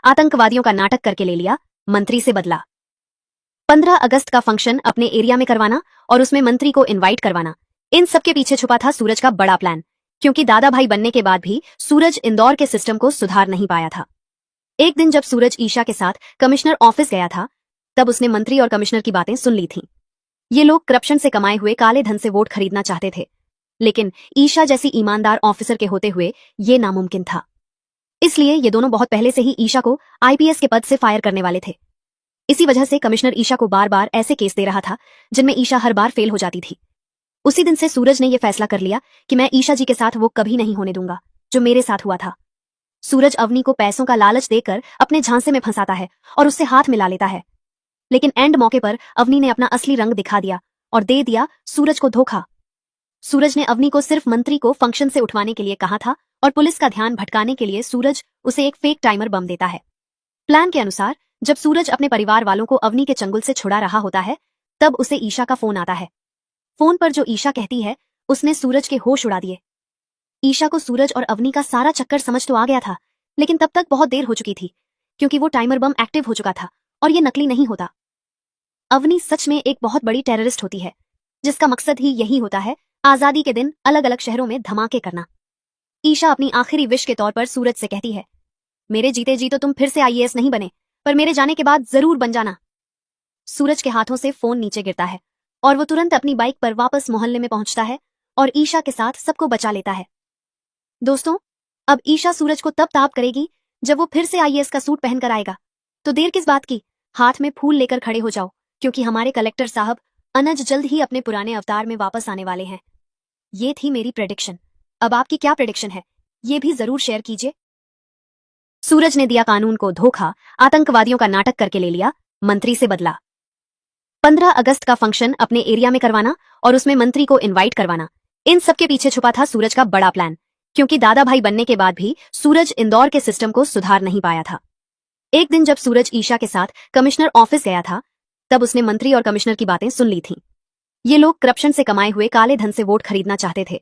आतंकवादियों का नाटक करके ले लिया, मंत्री से बदला। 15 अगस्त का फंक्शन अपने एरिया में करवाना और उसमें मंत्री को इनवाइट करवाना, इन सबके पीछे छुपा था सूरज का बड़ा प्लान। क्योंकि दादा भाई बनने के बाद भी सूरज इंदौर के सिस्टम को सुधार नहीं पाया था। एक दिन जब सूरज ईशा के साथ कमिश्नर ऑफिस गया था, तब उसने मंत्री और कमिश्नर की बातें सुन ली थीं। ये लोग करप्शन से कमाए हुए काले धन से वोट खरीदना चाहते थे, लेकिन ईशा जैसी ईमानदार ऑफिसर के होते हुए ये नामुमकिन था। इसलिए ये दोनों बहुत पहले से ही ईशा को आईपीएस के पद से फायर करने वाले थे। इसी वजह से कमिश्नर ईशा को बार बार ऐसे केस दे रहा था जिनमें ईशा हर बार फेल हो जाती थी। उसी दिन से सूरज ने यह फैसला कर लिया कि मैं ईशा जी के साथ वो कभी नहीं होने दूंगा जो मेरे साथ हुआ था। सूरज अवनी को पैसों का लालच देकर अपने झांसे में फंसाता है और उससे हाथ मिला लेता है, लेकिन एंड मौके पर अवनी ने अपना असली रंग दिखा दिया और दे दिया सूरज को धोखा। सूरज ने अवनी को सिर्फ मंत्री को फंक्शन से उठवाने के लिए कहा था और पुलिस का ध्यान भटकाने के लिए सूरज उसे एक फेक टाइमर बम देता है। प्लान के अनुसार जब सूरज अपने परिवार वालों को अवनी के चंगुल से छुड़ा रहा होता है, तब उसे ईशा का फोन आता है। फोन पर जो ईशा कहती है उसने सूरज के होश उड़ा दिए। ईशा को सूरज और अवनी का सारा चक्कर समझ तो आ गया था, लेकिन तब तक बहुत देर हो चुकी थी, क्योंकि वो टाइमर बम एक्टिव हो चुका था और ये नकली नहीं होता। अवनी सच में एक बहुत बड़ी टेररिस्ट होती है, जिसका मकसद ही यही होता है आजादी के दिन अलग अलग शहरों में धमाके करना। ईशा अपनी आखिरी विश के तौर पर सूरज से कहती है, मेरे जीते जी तो तुम फिर से आईएएस नहीं बने, पर मेरे जाने के बाद जरूर बन जाना। सूरज के हाथों से फोन नीचे गिरता है और वो तुरंत अपनी बाइक पर वापस मोहल्ले में पहुंचता है और ईशा के साथ सबको बचा लेता है। दोस्तों, अब ईशा सूरज को तब ताप करेगी जब वो फिर से आईएएस का सूट पहनकर आएगा। तो देर किस बात की, हाथ में फूल लेकर खड़े हो जाओ, क्योंकि हमारे कलेक्टर साहब अनज जल्द ही अपने पुराने अवतार में वापस आने वाले हैं। ये थी मेरी प्रेडिक्शन। अब आपकी क्या प्रेडिक्शन है, ये भी जरूर शेयर कीजिए। सूरज ने दिया कानून को धोखा, आतंकवादियों का नाटक करके ले लिया, मंत्री से बदला। 15 अगस्त का फंक्शन अपने एरिया में करवाना और उसमें मंत्री को इनवाइट करवाना, इन सबके पीछे छुपा था सूरज का बड़ा प्लान। क्योंकि दादा भाई बनने के बाद भी सूरज इंदौर के सिस्टम को सुधार नहीं पाया था। एक दिन जब सूरज ईशा के साथ कमिश्नर ऑफिस गया था, तब उसने मंत्री और कमिश्नर की बातें सुन ली थीं। ये लोग करप्शन से कमाए हुए काले धन से वोट खरीदना चाहते थे,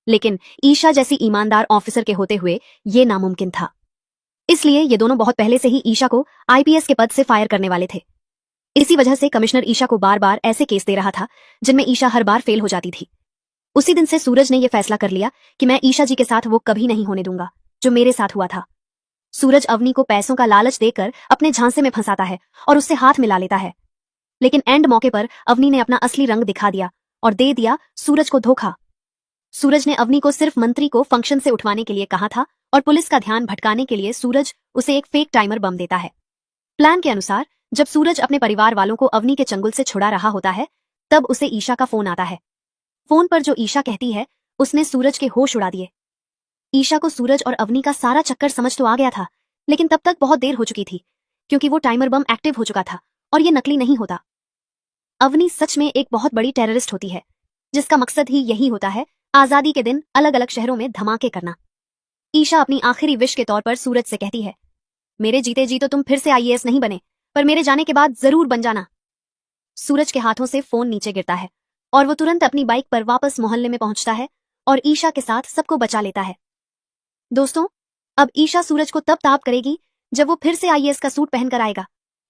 लेकिन ईशा जैसी ईमानदार ऑफिसर के होते हुए ये नामुमकिन था। इसलिए ये दोनों बहुत पहले से ही ईशा को आईपीएस के पद से फायर करने वाले थे। इसी वजह से कमिश्नर ईशा को बार बार ऐसे केस दे रहा था जिनमें ईशा हर बार फेल हो जाती थी। उसी दिन से सूरज ने यह फैसला कर लिया कि मैं ईशा जी के साथ वो कभी नहीं होने दूंगा जो मेरे साथ हुआ था। सूरज अवनी को पैसों का लालच देकर अपने झांसे में फंसाता है और उससे हाथ मिला लेता है, लेकिन एंड मौके पर अवनी ने अपना असली रंग दिखा दिया और दे दिया सूरज को धोखा। सूरज ने अवनी को सिर्फ मंत्री को फंक्शन से उठवाने के लिए कहा था और पुलिस का ध्यान भटकाने के लिए सूरज उसे एक फेक टाइमर बम देता है। प्लान के अनुसार जब सूरज अपने परिवार वालों को अवनी के चंगुल से छुड़ा रहा होता है, तब उसे ईशा का फोन आता है। फोन पर जो ईशा कहती है उसने सूरज के होश उड़ा दिए। ईशा को सूरज और अवनी का सारा चक्कर समझ तो आ गया था, लेकिन तब तक बहुत देर हो चुकी थी, क्योंकि वो टाइमर बम एक्टिव हो चुका था और ये नकली नहीं होता। अवनी सच में एक बहुत बड़ी टेररिस्ट होती है, जिसका मकसद ही यही होता है आजादी के दिन अलग अलग शहरों में धमाके करना। ईशा अपनी आखिरी विश के तौर पर सूरज से कहती है, मेरे जीते जी तो तुम फिर से आईएएस नहीं बने, पर मेरे जाने के बाद जरूर बन जाना। सूरज के हाथों से फोन नीचे गिरता है और वो तुरंत अपनी बाइक पर वापस मोहल्ले में पहुंचता है और ईशा के साथ सबको बचा लेता है। दोस्तों, अब ईशा सूरज को तब ताप करेगी जब वो फिर से आईएएस का सूट पहनकर आएगा।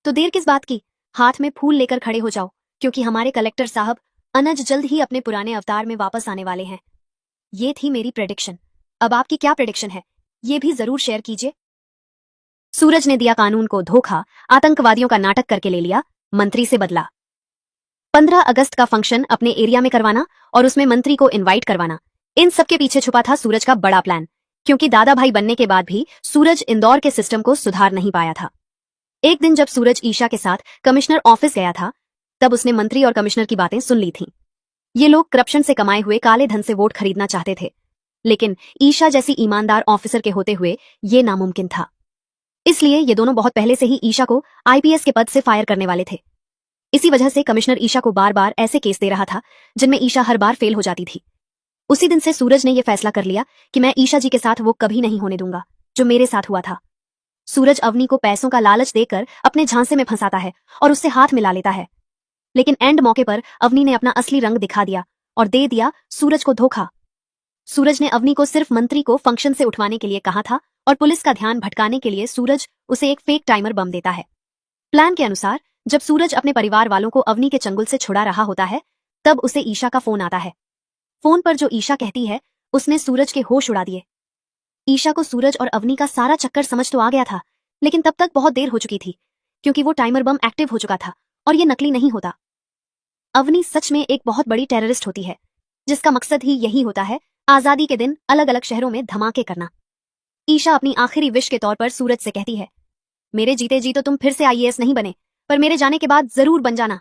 तो देर किस बात की, हाथ में फूल लेकर खड़े हो जाओ, क्योंकि हमारे कलेक्टर साहब अनज जल्द ही अपने पुराने अवतार में वापस आने वाले हैं। ये थी मेरी प्रेडिक्शन। अब आपकी क्या प्रेडिक्शन है, ये भी जरूर शेयर कीजिए। सूरज ने दिया कानून को धोखा, आतंकवादियों का नाटक करके ले लिया, मंत्री से बदला। 15 अगस्त का फंक्शन अपने एरिया में करवाना और उसमें मंत्री को इनवाइट करवाना, इन सबके पीछे छुपा था सूरज का बड़ा प्लान। क्योंकि दादा भाई बनने के बाद भी सूरज इंदौर के सिस्टम को सुधार नहीं पाया था। एक दिन जब सूरज ईशा के साथ कमिश्नर ऑफिस गया था, तब उसने मंत्री और कमिश्नर की बातें सुन ली थीं। ये लोग करप्शन से कमाए हुए काले धन से वोट खरीदना चाहते थे, लेकिन ईशा जैसी ईमानदार ऑफिसर के होते हुए ये नामुमकिन था। इसलिए ये दोनों बहुत पहले से ही ईशा को आईपीएस के पद से फायर करने वाले थे। इसी वजह से कमिश्नर ईशा को बार बार ऐसे केस दे रहा था जिनमें ईशा हर बार फेल हो जाती थी। उसी दिन से सूरज ने यह फैसला कर लिया कि मैं ईशा जी के साथ वो कभी नहीं होने दूंगा जो मेरे साथ हुआ था। सूरज अवनी को पैसों का लालच देकर अपने झांसे में फंसाता है और उससे हाथ मिला लेता है, लेकिन एंड मौके पर अवनी ने अपना असली रंग दिखा दिया और दे दिया सूरज को धोखा। सूरज ने अवनी को सिर्फ मंत्री को फंक्शन से उठवाने के लिए कहा था और पुलिस का ध्यान भटकाने के लिए सूरज उसे एक फेक टाइमर बम देता है। प्लान के अनुसार जब सूरज अपने परिवार वालों को अवनी के चंगुल से छुड़ा रहा होता है, तब उसे ईशा का फोन आता है। फोन पर जो ईशा कहती है उसने सूरज के होश उड़ा दिए। ईशा को सूरज और अवनी का सारा चक्कर समझ तो आ गया था, लेकिन तब तक बहुत देर हो चुकी थी, क्योंकि वो टाइमर बम एक्टिव हो चुका था और ये नकली नहीं होता। अवनी सच में एक बहुत बड़ी टेररिस्ट होती है, जिसका मकसद ही यही होता है आजादी के दिन अलग अलग शहरों में धमाके करना। ईशा अपनी आखिरी विश के तौर पर सूरज से कहती है, मेरे जीते जी तो तुम फिर से आईएएस नहीं बने, पर मेरे जाने के बाद जरूर बन जाना।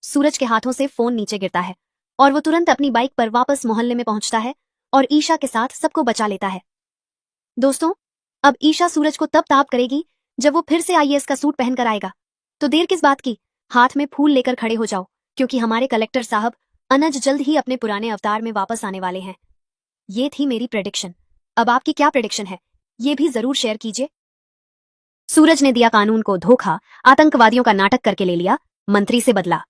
सूरज के हाथों से फोन नीचे गिरता है और वो तुरंत अपनी बाइक पर वापस मोहल्ले में पहुंचता है और ईशा के साथ सबको बचा लेता है। दोस्तों, अब ईशा सूरज को तब ताप करेगी जब वो फिर से आईएएस का सूट पहनकर आएगा। तो देर किस बात की, हाथ में फूल लेकर खड़े हो जाओ, क्योंकि हमारे कलेक्टर साहब अनज जल्द ही अपने पुराने अवतार में वापस आने वाले हैं। ये थी मेरी प्रेडिक्शन। अब आपकी क्या प्रेडिक्शन है, ये भी जरूर शेयर कीजिए। सूरज ने दिया कानून को धोखा, आतंकवादियों का नाटक करके ले लिया, मंत्री से बदला।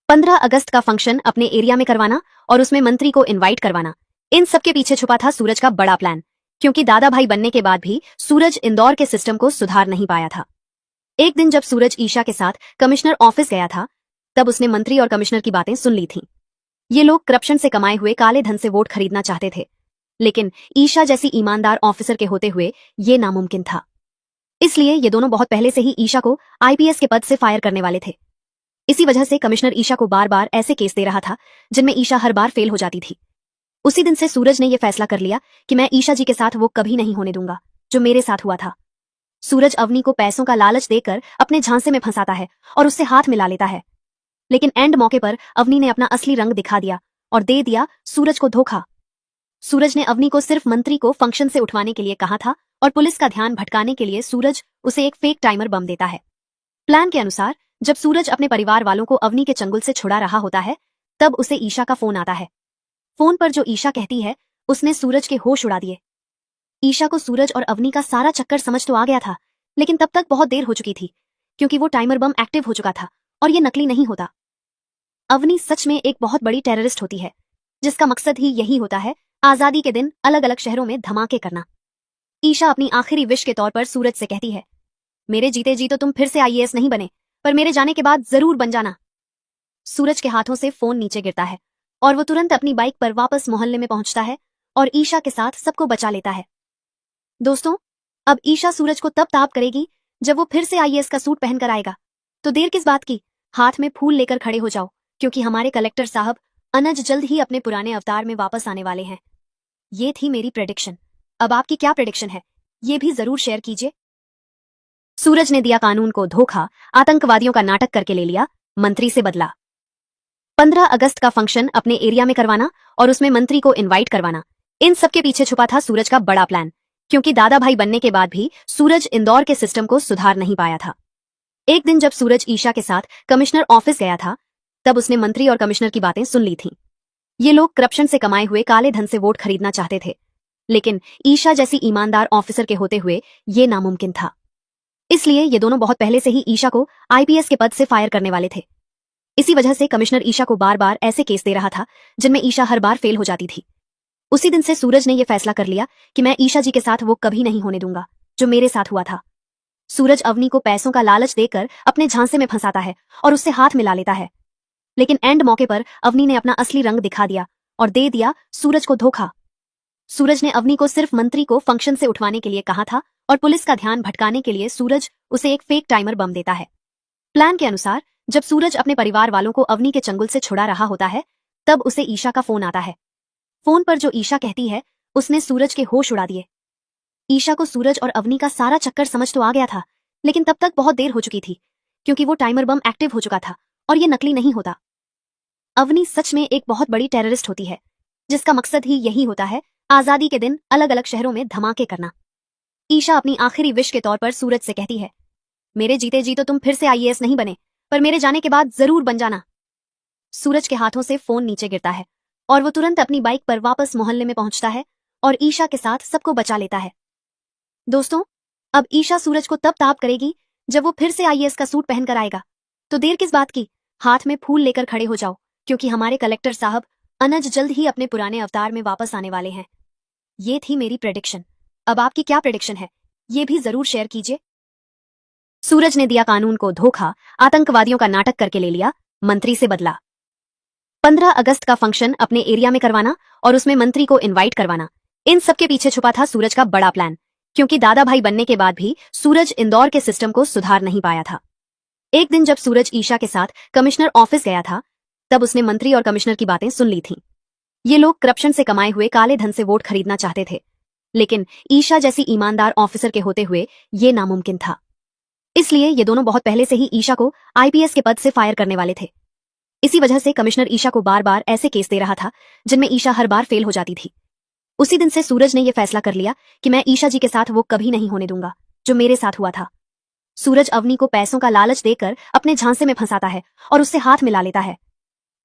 15 अगस्त का फंक्शन अपने एरिया में करवाना और उसमें मंत्री को इनवाइट करवाना, इन सबके पीछे छुपा था सूरज का बड़ा प्लान, क्योंकि दादा भाई बनने के बाद भी सूरज इंदौर के सिस्टम को सुधार नहीं पाया था। एक दिन जब सूरज ईशा के साथ कमिश्नर ऑफिस गया था, तब उसने मंत्री और कमिश्नर की बातें सुन ली थीं। ये लोग करप्शन से कमाए हुए काले धन से वोट खरीदना चाहते थे, लेकिन ईशा जैसी ईमानदार ऑफिसर के होते हुए ये नामुमकिन था। इसलिए ये दोनों बहुत पहले से ही ईशा को आईपीएस के पद से फायर करने वाले थे। इसी वजह से कमिश्नर ईशा को बार बार ऐसे केस दे रहा था जिनमें ईशा हर बार फेल हो जाती थी। उसी दिन से सूरज ने यह फैसला कर लिया कि मैं ईशा जी के साथ वो कभी नहीं होने दूंगा जो मेरे साथ हुआ था। सूरज अवनी को पैसों का लालच देकर अपने झांसे में फंसाता है और उससे हाथ मिला लेता है, लेकिन एंड मौके पर अवनी ने अपना असली रंग दिखा दिया और दे दिया सूरज को धोखा। सूरज ने अवनी को सिर्फ मंत्री को फंक्शन से उठवाने के लिए कहा था और पुलिस का ध्यान भटकाने के लिए सूरज उसे एक फेक टाइमर बम देता है। प्लान के अनुसार जब सूरज अपने परिवार वालों को अवनी के चंगुल से छुड़ा रहा होता है, तब उसे ईशा का फोन आता है। फोन पर जो ईशा कहती है उसने सूरज के होश उड़ा दिए। ईशा को सूरज और अवनी का सारा चक्कर समझ तो आ गया था, लेकिन तब तक बहुत देर हो चुकी थी, क्योंकि वो टाइमर बम एक्टिव हो चुका था और ये नकली नहीं होता। अवनी सच में एक बहुत बड़ी टेररिस्ट होती है, जिसका मकसद ही यही होता है आजादी के दिन अलग अलग शहरों में धमाके करना। ईशा अपनी आखिरी विश के तौर पर सूरज से कहती है, मेरे जीते जी तो तुम फिर से आईएएस नहीं बने, पर मेरे जाने के बाद जरूर बन जाना। सूरज के हाथों से फोन नीचे गिरता है और वो तुरंत अपनी बाइक पर वापस मोहल्ले में पहुंचता है और ईशा के साथ सबको बचा लेता है। दोस्तों, अब ईशा सूरज को तब ताप करेगी जब वो फिर से आईएएस का सूट पहनकर आएगा। तो देर किस बात की, हाथ में फूल लेकर खड़े हो जाओ, क्योंकि हमारे कलेक्टर साहब अनज जल्द ही अपने पुराने अवतार में वापस आने वाले हैं। ये थी मेरी प्रेडिक्शन। अब आपकी क्या प्रेडिक्शन है, ये भी जरूर शेयर कीजिए। सूरज ने दिया कानून को धोखा, आतंकवादियों का नाटक करके ले लिया, मंत्री से बदला। 15 अगस्त का फंक्शन अपने एरिया में करवाना और उसमें मंत्री को इनवाइट करवाना, इन सबके पीछे छुपा था सूरज का बड़ा प्लान, क्योंकि दादा भाई बनने के बाद भी सूरज इंदौर के सिस्टम को सुधार नहीं पाया था। एक दिन जब सूरज ईशा के साथ कमिश्नर ऑफिस गया था, तब उसने मंत्री और कमिश्नर की बातें सुन ली थीं। ये लोग करप्शन से कमाए हुए काले धन से वोट खरीदना चाहते थे, लेकिन ईशा जैसी ईमानदार ऑफिसर के होते हुए ये नामुमकिन था। इसलिए ये दोनों बहुत पहले से ही ईशा को आईपीएस के पद से फायर करने वाले थे। इसी वजह से कमिश्नर ईशा को बार बार ऐसे केस दे रहा था जिनमें ईशा हर बार फेल हो जाती थी। उसी दिन से सूरज ने यह फैसला कर लिया कि मैं ईशा जी के साथ वो कभी नहीं होने दूंगा जो मेरे साथ हुआ था। सूरज अवनी को पैसों का लालच देकर अपने झांसे में फंसाता है और उससे हाथ मिला लेता है, लेकिन एंड मौके पर अवनी ने अपना असली रंग दिखा दिया और दे दिया सूरज को धोखा। सूरज ने अवनी को सिर्फ मंत्री को फंक्शन से उठवाने के लिए कहा था और पुलिस का ध्यान भटकाने के लिए सूरज उसे एक फेक टाइमर बम देता है। प्लान के अनुसार जब सूरज अपने परिवार वालों को अवनी के चंगुल से छुड़ा रहा होता है, तब उसे ईशा का फोन आता है। फोन पर जो ईशा कहती है उसने सूरज के होश उड़ा दिए। ईशा को सूरज और अवनी का सारा चक्कर समझ तो आ गया था, लेकिन तब तक बहुत देर हो चुकी थी, क्योंकि वो टाइमर बम एक्टिव हो चुका था और ये नकली नहीं होता। अवनी सच में एक बहुत बड़ी टेररिस्ट होती है, जिसका मकसद ही यही होता है आजादी के दिन अलग अलग शहरों में धमाके करना। ईशा अपनी आखिरी विश के तौर पर सूरज से कहती है, मेरे जीते जी तो तुम फिर से आईएएस नहीं बने, पर मेरे जाने के बाद जरूर बन जाना। सूरज के हाथों से फोन नीचे गिरता है और वो तुरंत अपनी बाइक पर वापस मोहल्ले में पहुंचता है और ईशा के साथ सबको बचा लेता है। दोस्तों, अब ईशा सूरज को तब ताप करेगी जब वो फिर से आईएएस का सूट पहनकर आएगा। तो देर किस बात की, हाथ में फूल लेकर खड़े हो जाओ, क्योंकि हमारे कलेक्टर साहब अनज जल्द ही अपने पुराने अवतार में वापस आने वाले हैं। ये थी मेरी प्रेडिक्शन। अब आपकी क्या प्रेडिक्शन है, ये भी जरूर शेयर कीजिए। सूरज ने दिया कानून को धोखा, आतंकवादियों का नाटक करके ले लिया, मंत्री से बदला। 15 अगस्त का फंक्शन अपने एरिया में करवाना और उसमें मंत्री को इनवाइट करवाना, इन सबके पीछे छुपा था सूरज का बड़ा प्लान। क्योंकि दादा भाई बनने के बाद भी सूरज इंदौर के सिस्टम को सुधार नहीं पाया था। एक दिन जब सूरज ईशा के साथ कमिश्नर ऑफिस गया था, तब उसने मंत्री और कमिश्नर की बातें सुन ली थीं। ये लोग करप्शन से कमाए हुए काले धन से वोट खरीदना चाहते थे, लेकिन ईशा जैसी ईमानदार ऑफिसर के होते हुए ये नामुमकिन था। इसलिए ये दोनों बहुत पहले से ही ईशा को आईपीएस के पद से फायर करने वाले थे। इसी वजह से कमिश्नर ईशा को बार बार ऐसे केस दे रहा था जिनमें ईशा हर बार फेल हो जाती थी। उसी दिन से सूरज ने यह फैसला कर लिया कि मैं ईशा जी के साथ वो कभी नहीं होने दूंगा जो मेरे साथ हुआ था। सूरज अवनी को पैसों का लालच देकर अपने झांसे में फंसाता है और उससे हाथ मिला लेता है,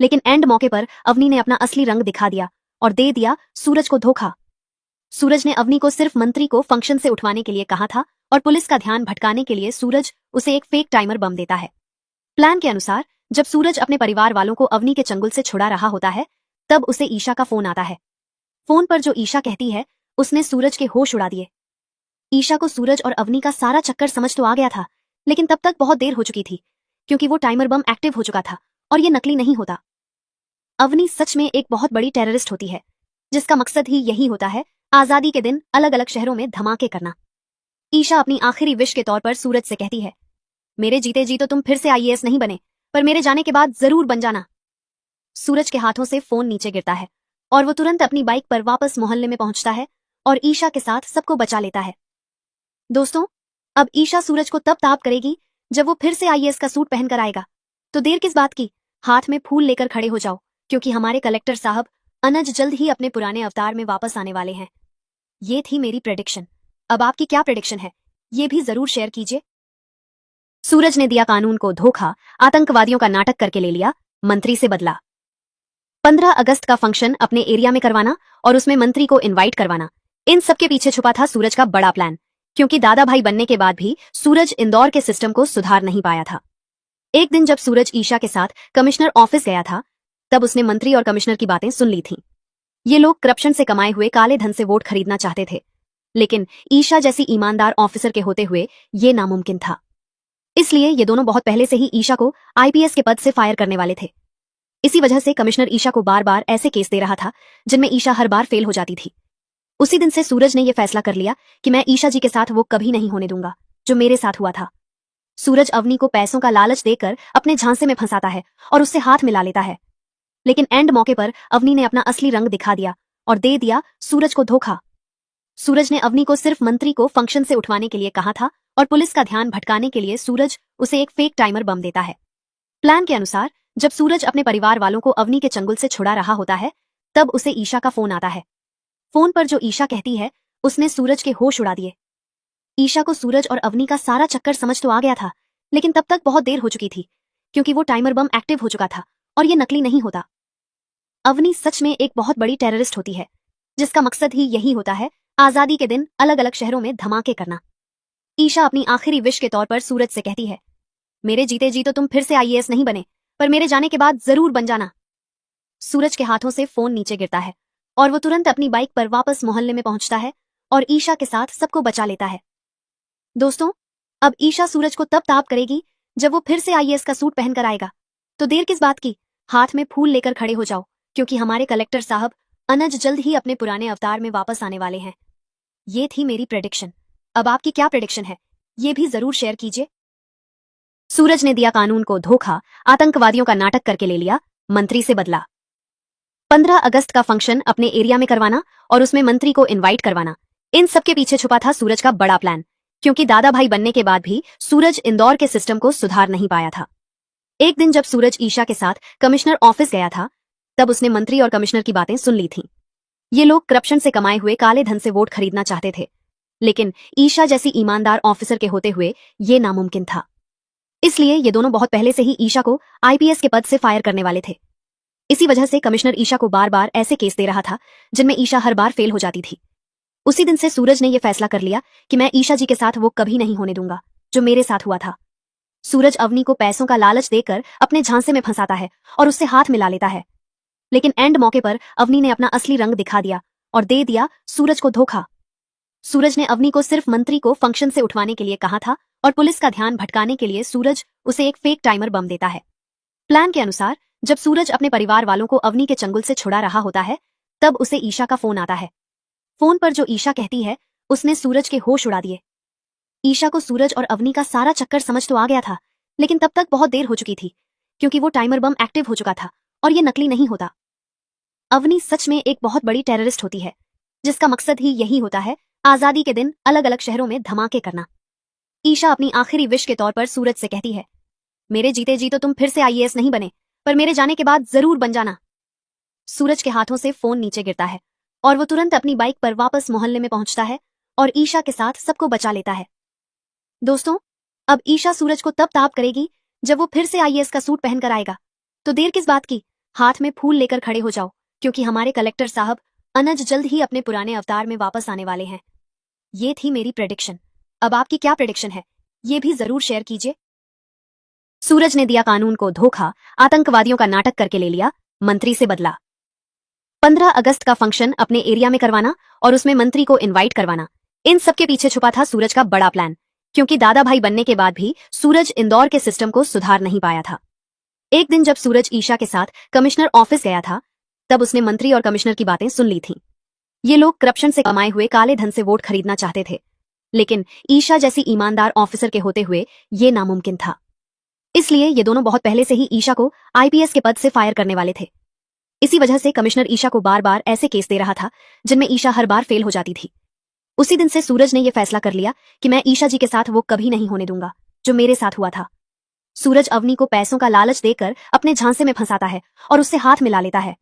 लेकिन एंड मौके पर अवनी ने अपना असली रंग दिखा दिया और दे दिया सूरज को धोखा। सूरज ने अवनी को सिर्फ मंत्री को फंक्शन से उठवाने के लिए कहा था और पुलिस का ध्यान भटकाने के लिए सूरज उसे एक फेक टाइमर बम देता है। प्लान के अनुसार जब सूरज अपने परिवार वालों को अवनी के चंगुल से छुड़ा रहा होता है, तब उसे ईशा का फोन आता है। फोन पर जो ईशा कहती है उसने सूरज के होश उड़ा दिए। ईशा को सूरज और अवनी का सारा चक्कर समझ तो आ गया था, लेकिन तब तक बहुत देर हो चुकी थी, क्योंकि वो टाइमर बम एक्टिव हो चुका था और ये नकली नहीं होता। अवनी सच में एक बहुत बड़ी टेररिस्ट होती है, जिसका मकसद ही यही होता है आजादी के दिन अलग अलग शहरों में धमाके करना। ईशा अपनी आखिरी विश के तौर पर सूरज से कहती है, मेरे जीते जी तो तुम फिर से आईएएस नहीं बने, पर मेरे जाने के बाद जरूर बन जाना। सूरज के हाथों से फोन नीचे गिरता है और वो तुरंत अपनी बाइक पर वापस मोहल्ले में पहुंचता है और ईशा के साथ सबको बचा लेता है। दोस्तों, अब ईशा सूरज को तब ताप करेगी जब वो फिर से आईएएस का सूट पहनकर आएगा। तो देर किस बात की, हाथ में फूल लेकर खड़े हो जाओ, क्योंकि हमारे कलेक्टर साहब अनज जल्द ही अपने पुराने अवतार में वापस आने वाले हैं। ये थी मेरी प्रेडिक्शन। अब आपकी क्या प्रेडिक्शन है, ये भी जरूर शेयर कीजिए। सूरज ने दिया कानून को धोखा, आतंकवादियों का नाटक करके ले लिया, मंत्री से बदला। 15 अगस्त का फंक्शन अपने एरिया में करवाना और उसमें मंत्री को इनवाइट करवाना, इन सबके पीछे छुपा था सूरज का बड़ा प्लान। क्योंकि दादा भाई बनने के बाद भी सूरज इंदौर के सिस्टम को सुधार नहीं पाया था। एक दिन जब सूरज ईशा के साथ कमिश्नर ऑफिस गया था, तब उसने मंत्री और कमिश्नर की बातें सुन ली थीं। ये लोग करप्शन से कमाए हुए काले धन से वोट खरीदना चाहते थे, लेकिन ईशा जैसी ईमानदार ऑफिसर के होते हुए ये नामुमकिन था। इसलिए ये दोनों बहुत पहले से ही ईशा को आईपीएस के पद से फायर करने वाले थे। इसी वजह से कमिश्नर ईशा को बार बार ऐसे केस दे रहा था जिनमें ईशा हर बार फेल हो जाती थी। उसी दिन से सूरज ने यह फैसला कर लिया कि मैं ईशा जी के साथ वो कभी नहीं होने दूंगा जो मेरे साथ हुआ था। सूरज अवनी को पैसों का लालच देकर अपने झांसे में फंसाता है और उससे हाथ मिला लेता है, लेकिन एंड मौके पर अवनी ने अपना असली रंग दिखा दिया और दे दिया सूरज को धोखा। सूरज ने अवनी को सिर्फ मंत्री को फंक्शन से उठवाने के लिए कहा था और पुलिस का ध्यान भटकाने के लिए सूरज उसे एक फेक टाइमर बम देता है। प्लान के अनुसार जब सूरज अपने परिवार वालों को अवनी के चंगुल से छुड़ा रहा होता है, तब उसे ईशा का फोन आता है। फोन पर जो ईशा कहती है उसने सूरज के होश उड़ा दिए। ईशा को सूरज और अवनी का सारा चक्कर समझ तो आ गया था, लेकिन तब तक बहुत देर हो चुकी थी, क्योंकि वो टाइमर बम एक्टिव हो चुका था और ये नकली नहीं होता। अवनी सच में एक बहुत बड़ी टेररिस्ट होती है, जिसका मकसद ही यही होता है आजादी के दिन अलग अलग शहरों में धमाके करना। ईशा अपनी आखिरी विश के तौर पर सूरज से कहती है, मेरे जीते जी तो तुम फिर से आईएएस नहीं बने, पर मेरे जाने के बाद जरूर बन जाना। सूरज के हाथों से फोन नीचे गिरता है और वो तुरंत अपनी बाइक पर वापस मोहल्ले में पहुंचता है और ईशा के साथ सबको बचा लेता है। दोस्तों, अब ईशा सूरज को तब ताप करेगी जब वो फिर से आईएएस का सूट पहनकर आएगा। तो देर किस बात की, हाथ में फूल लेकर खड़े हो जाओ, क्योंकि हमारे कलेक्टर साहब अनज जल्द ही अपने पुराने अवतार में वापस आने वाले हैं। ये थी मेरी प्रेडिक्शन। अब आपकी क्या प्रेडिक्शन है, ये भी जरूर शेयर कीजिए। सूरज ने दिया कानून को धोखा, आतंकवादियों का नाटक करके ले लिया, मंत्री से बदला। 15 अगस्त का फंक्शन अपने एरिया में करवाना और उसमें मंत्री को इनवाइट करवाना, इन सबके पीछे छुपा था सूरज का बड़ा प्लान। क्योंकि दादा भाई बनने के बाद भी सूरज इंदौर के सिस्टम को सुधार नहीं पाया था। एक दिन जब सूरज ईशा के साथ कमिश्नर ऑफिस गया था, तब उसने मंत्री और कमिश्नर की बातें सुन ली थीं। ये लोग करप्शन से कमाए हुए काले धन से वोट खरीदना चाहते थे, लेकिन ईशा जैसी ईमानदार ऑफिसर के होते हुए ये नामुमकिन था। इसलिए ये दोनों बहुत पहले से ही ईशा को आईपीएस के पद से फायर करने वाले थे। इसी वजह से कमिश्नर ईशा को बार बार ऐसे केस दे रहा था जिनमें ईशा हर बार फेल हो जाती थी। उसी दिन से सूरज ने यह फैसला कर लिया कि मैं ईशा जी के साथ वो कभी नहीं होने दूंगा जो मेरे साथ हुआ था। सूरज अवनी को पैसों का लालच देकर अपने झांसे में फंसाता है और उससे हाथ मिला लेता है, लेकिन एंड मौके पर अवनी ने अपना असली रंग दिखा दिया और दे दिया सूरज को धोखा। सूरज ने अवनी को सिर्फ मंत्री को फंक्शन से उठवाने के लिए कहा था और पुलिस का ध्यान भटकाने के लिए सूरज उसे एक फेक टाइमर बम देता है। प्लान के अनुसार जब सूरज अपने परिवार वालों को अवनी के चंगुल से छुड़ा रहा होता है, तब उसे ईशा का फोन आता है। फोन पर जो ईशा कहती है उसने सूरज के होश उड़ा दिए। ईशा को सूरज और अवनी का सारा चक्कर समझ तो आ गया था, लेकिन तब तक बहुत देर हो चुकी थी, क्योंकि वो टाइमर बम एक्टिव हो चुका था और ये नकली नहीं होता। अवनी सच में एक बहुत बड़ी टेररिस्ट होती है, जिसका मकसद ही यही होता है आजादी के दिन अलग अलग शहरों में धमाके करना। ईशा अपनी आखिरी विश के तौर पर सूरज से कहती है, मेरे जीते जी तो तुम फिर से आईएएस नहीं बने, पर मेरे जाने के बाद जरूर बन जाना। सूरज के हाथों से फोन नीचे गिरता है और वो तुरंत अपनी बाइक पर वापस मोहल्ले में पहुंचता है और ईशा के साथ सबको बचा लेता है। दोस्तों, अब ईशा सूरज को तब ताप करेगी जब वो फिर से आईएएस का सूट पहनकर आएगा। तो देर किस बात की, हाथ में फूल लेकर खड़े हो जाओ, क्योंकि हमारे कलेक्टर साहब अनज जल्द ही अपने पुराने अवतार में वापस आने वाले हैं। ये थी मेरी प्रेडिक्शन। अब आपकी क्या प्रेडिक्शन है, ये भी जरूर शेयर कीजिए। सूरज ने दिया कानून को धोखा, आतंकवादियों का नाटक करके ले लिया, मंत्री से बदला। 15 अगस्त का फंक्शन अपने एरिया में करवाना और उसमें मंत्री को इनवाइट करवाना, इन सबके पीछे छुपा था सूरज का बड़ा प्लान, क्योंकि दादा भाई बनने के बाद भी सूरज इंदौर के सिस्टम को सुधार नहीं पाया था। एक दिन जब सूरज ईशा के साथ कमिश्नर ऑफिस गया था, तब उसने मंत्री और कमिश्नर की बातें सुन ली थीं। ये लोग करप्शन से कमाए हुए काले धन से वोट खरीदना चाहते थे, लेकिन ईशा जैसी ईमानदार ऑफिसर के होते हुए ये नामुमकिन था। इसलिए ये दोनों बहुत पहले से ही ईशा को आईपीएस के पद से फायर करने वाले थे। इसी वजह से कमिश्नर ईशा को बार बार ऐसे केस दे रहा था जिनमें ईशा हर बार फेल हो जाती थी। उसी दिन से सूरज ने यह फैसला कर लिया कि मैं ईशा जी के साथ वो कभी नहीं होने दूंगा जो मेरे साथ हुआ था। सूरज अवनी को पैसों का लालच देकर अपने झांसे में फंसाता है और उससे हाथ मिला लेता है,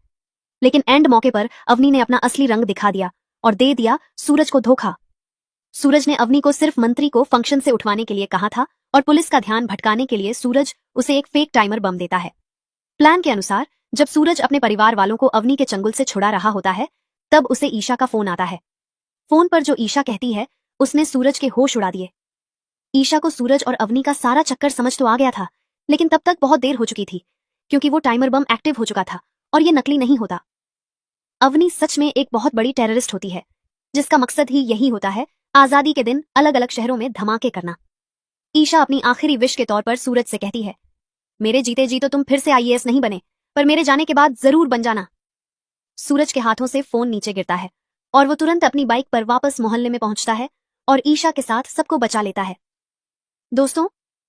लेकिन एंड मौके पर अवनी ने अपना असली रंग दिखा दिया और दे दिया सूरज को धोखा। सूरज ने अवनी को सिर्फ मंत्री को फंक्शन से उठवाने के लिए कहा था और पुलिस का ध्यान भटकाने के लिए सूरज उसे एक फेक टाइमर बम देता है। प्लान के अनुसार जब सूरज अपने परिवार वालों को अवनी के चंगुल से छुड़ा रहा होता है, तब उसे ईशा का फोन आता है। फोन पर जो ईशा कहती है उसने सूरज के होश उड़ा दिए। ईशा को सूरज और अवनी का सारा चक्कर समझ तो आ गया था, लेकिन तब तक बहुत देर हो चुकी थी, क्योंकि वो टाइमर बम एक्टिव हो चुका था और ये नकली नहीं होता। अवनी सच में एक बहुत बड़ी टेररिस्ट होती है, जिसका मकसद ही यही होता है आजादी के दिन अलग अलग शहरों में धमाके करना। ईशा अपनी आखिरी विश के तौर पर सूरज से कहती है, मेरे जीते जी तो तुम फिर से आईएएस नहीं बने, पर मेरे जाने के बाद जरूर बन जाना। सूरज के हाथों से फोन नीचे गिरता है और वो तुरंत अपनी बाइक पर वापस मोहल्ले में पहुंचता है और ईशा के साथ सबको बचा लेता है। दोस्तों,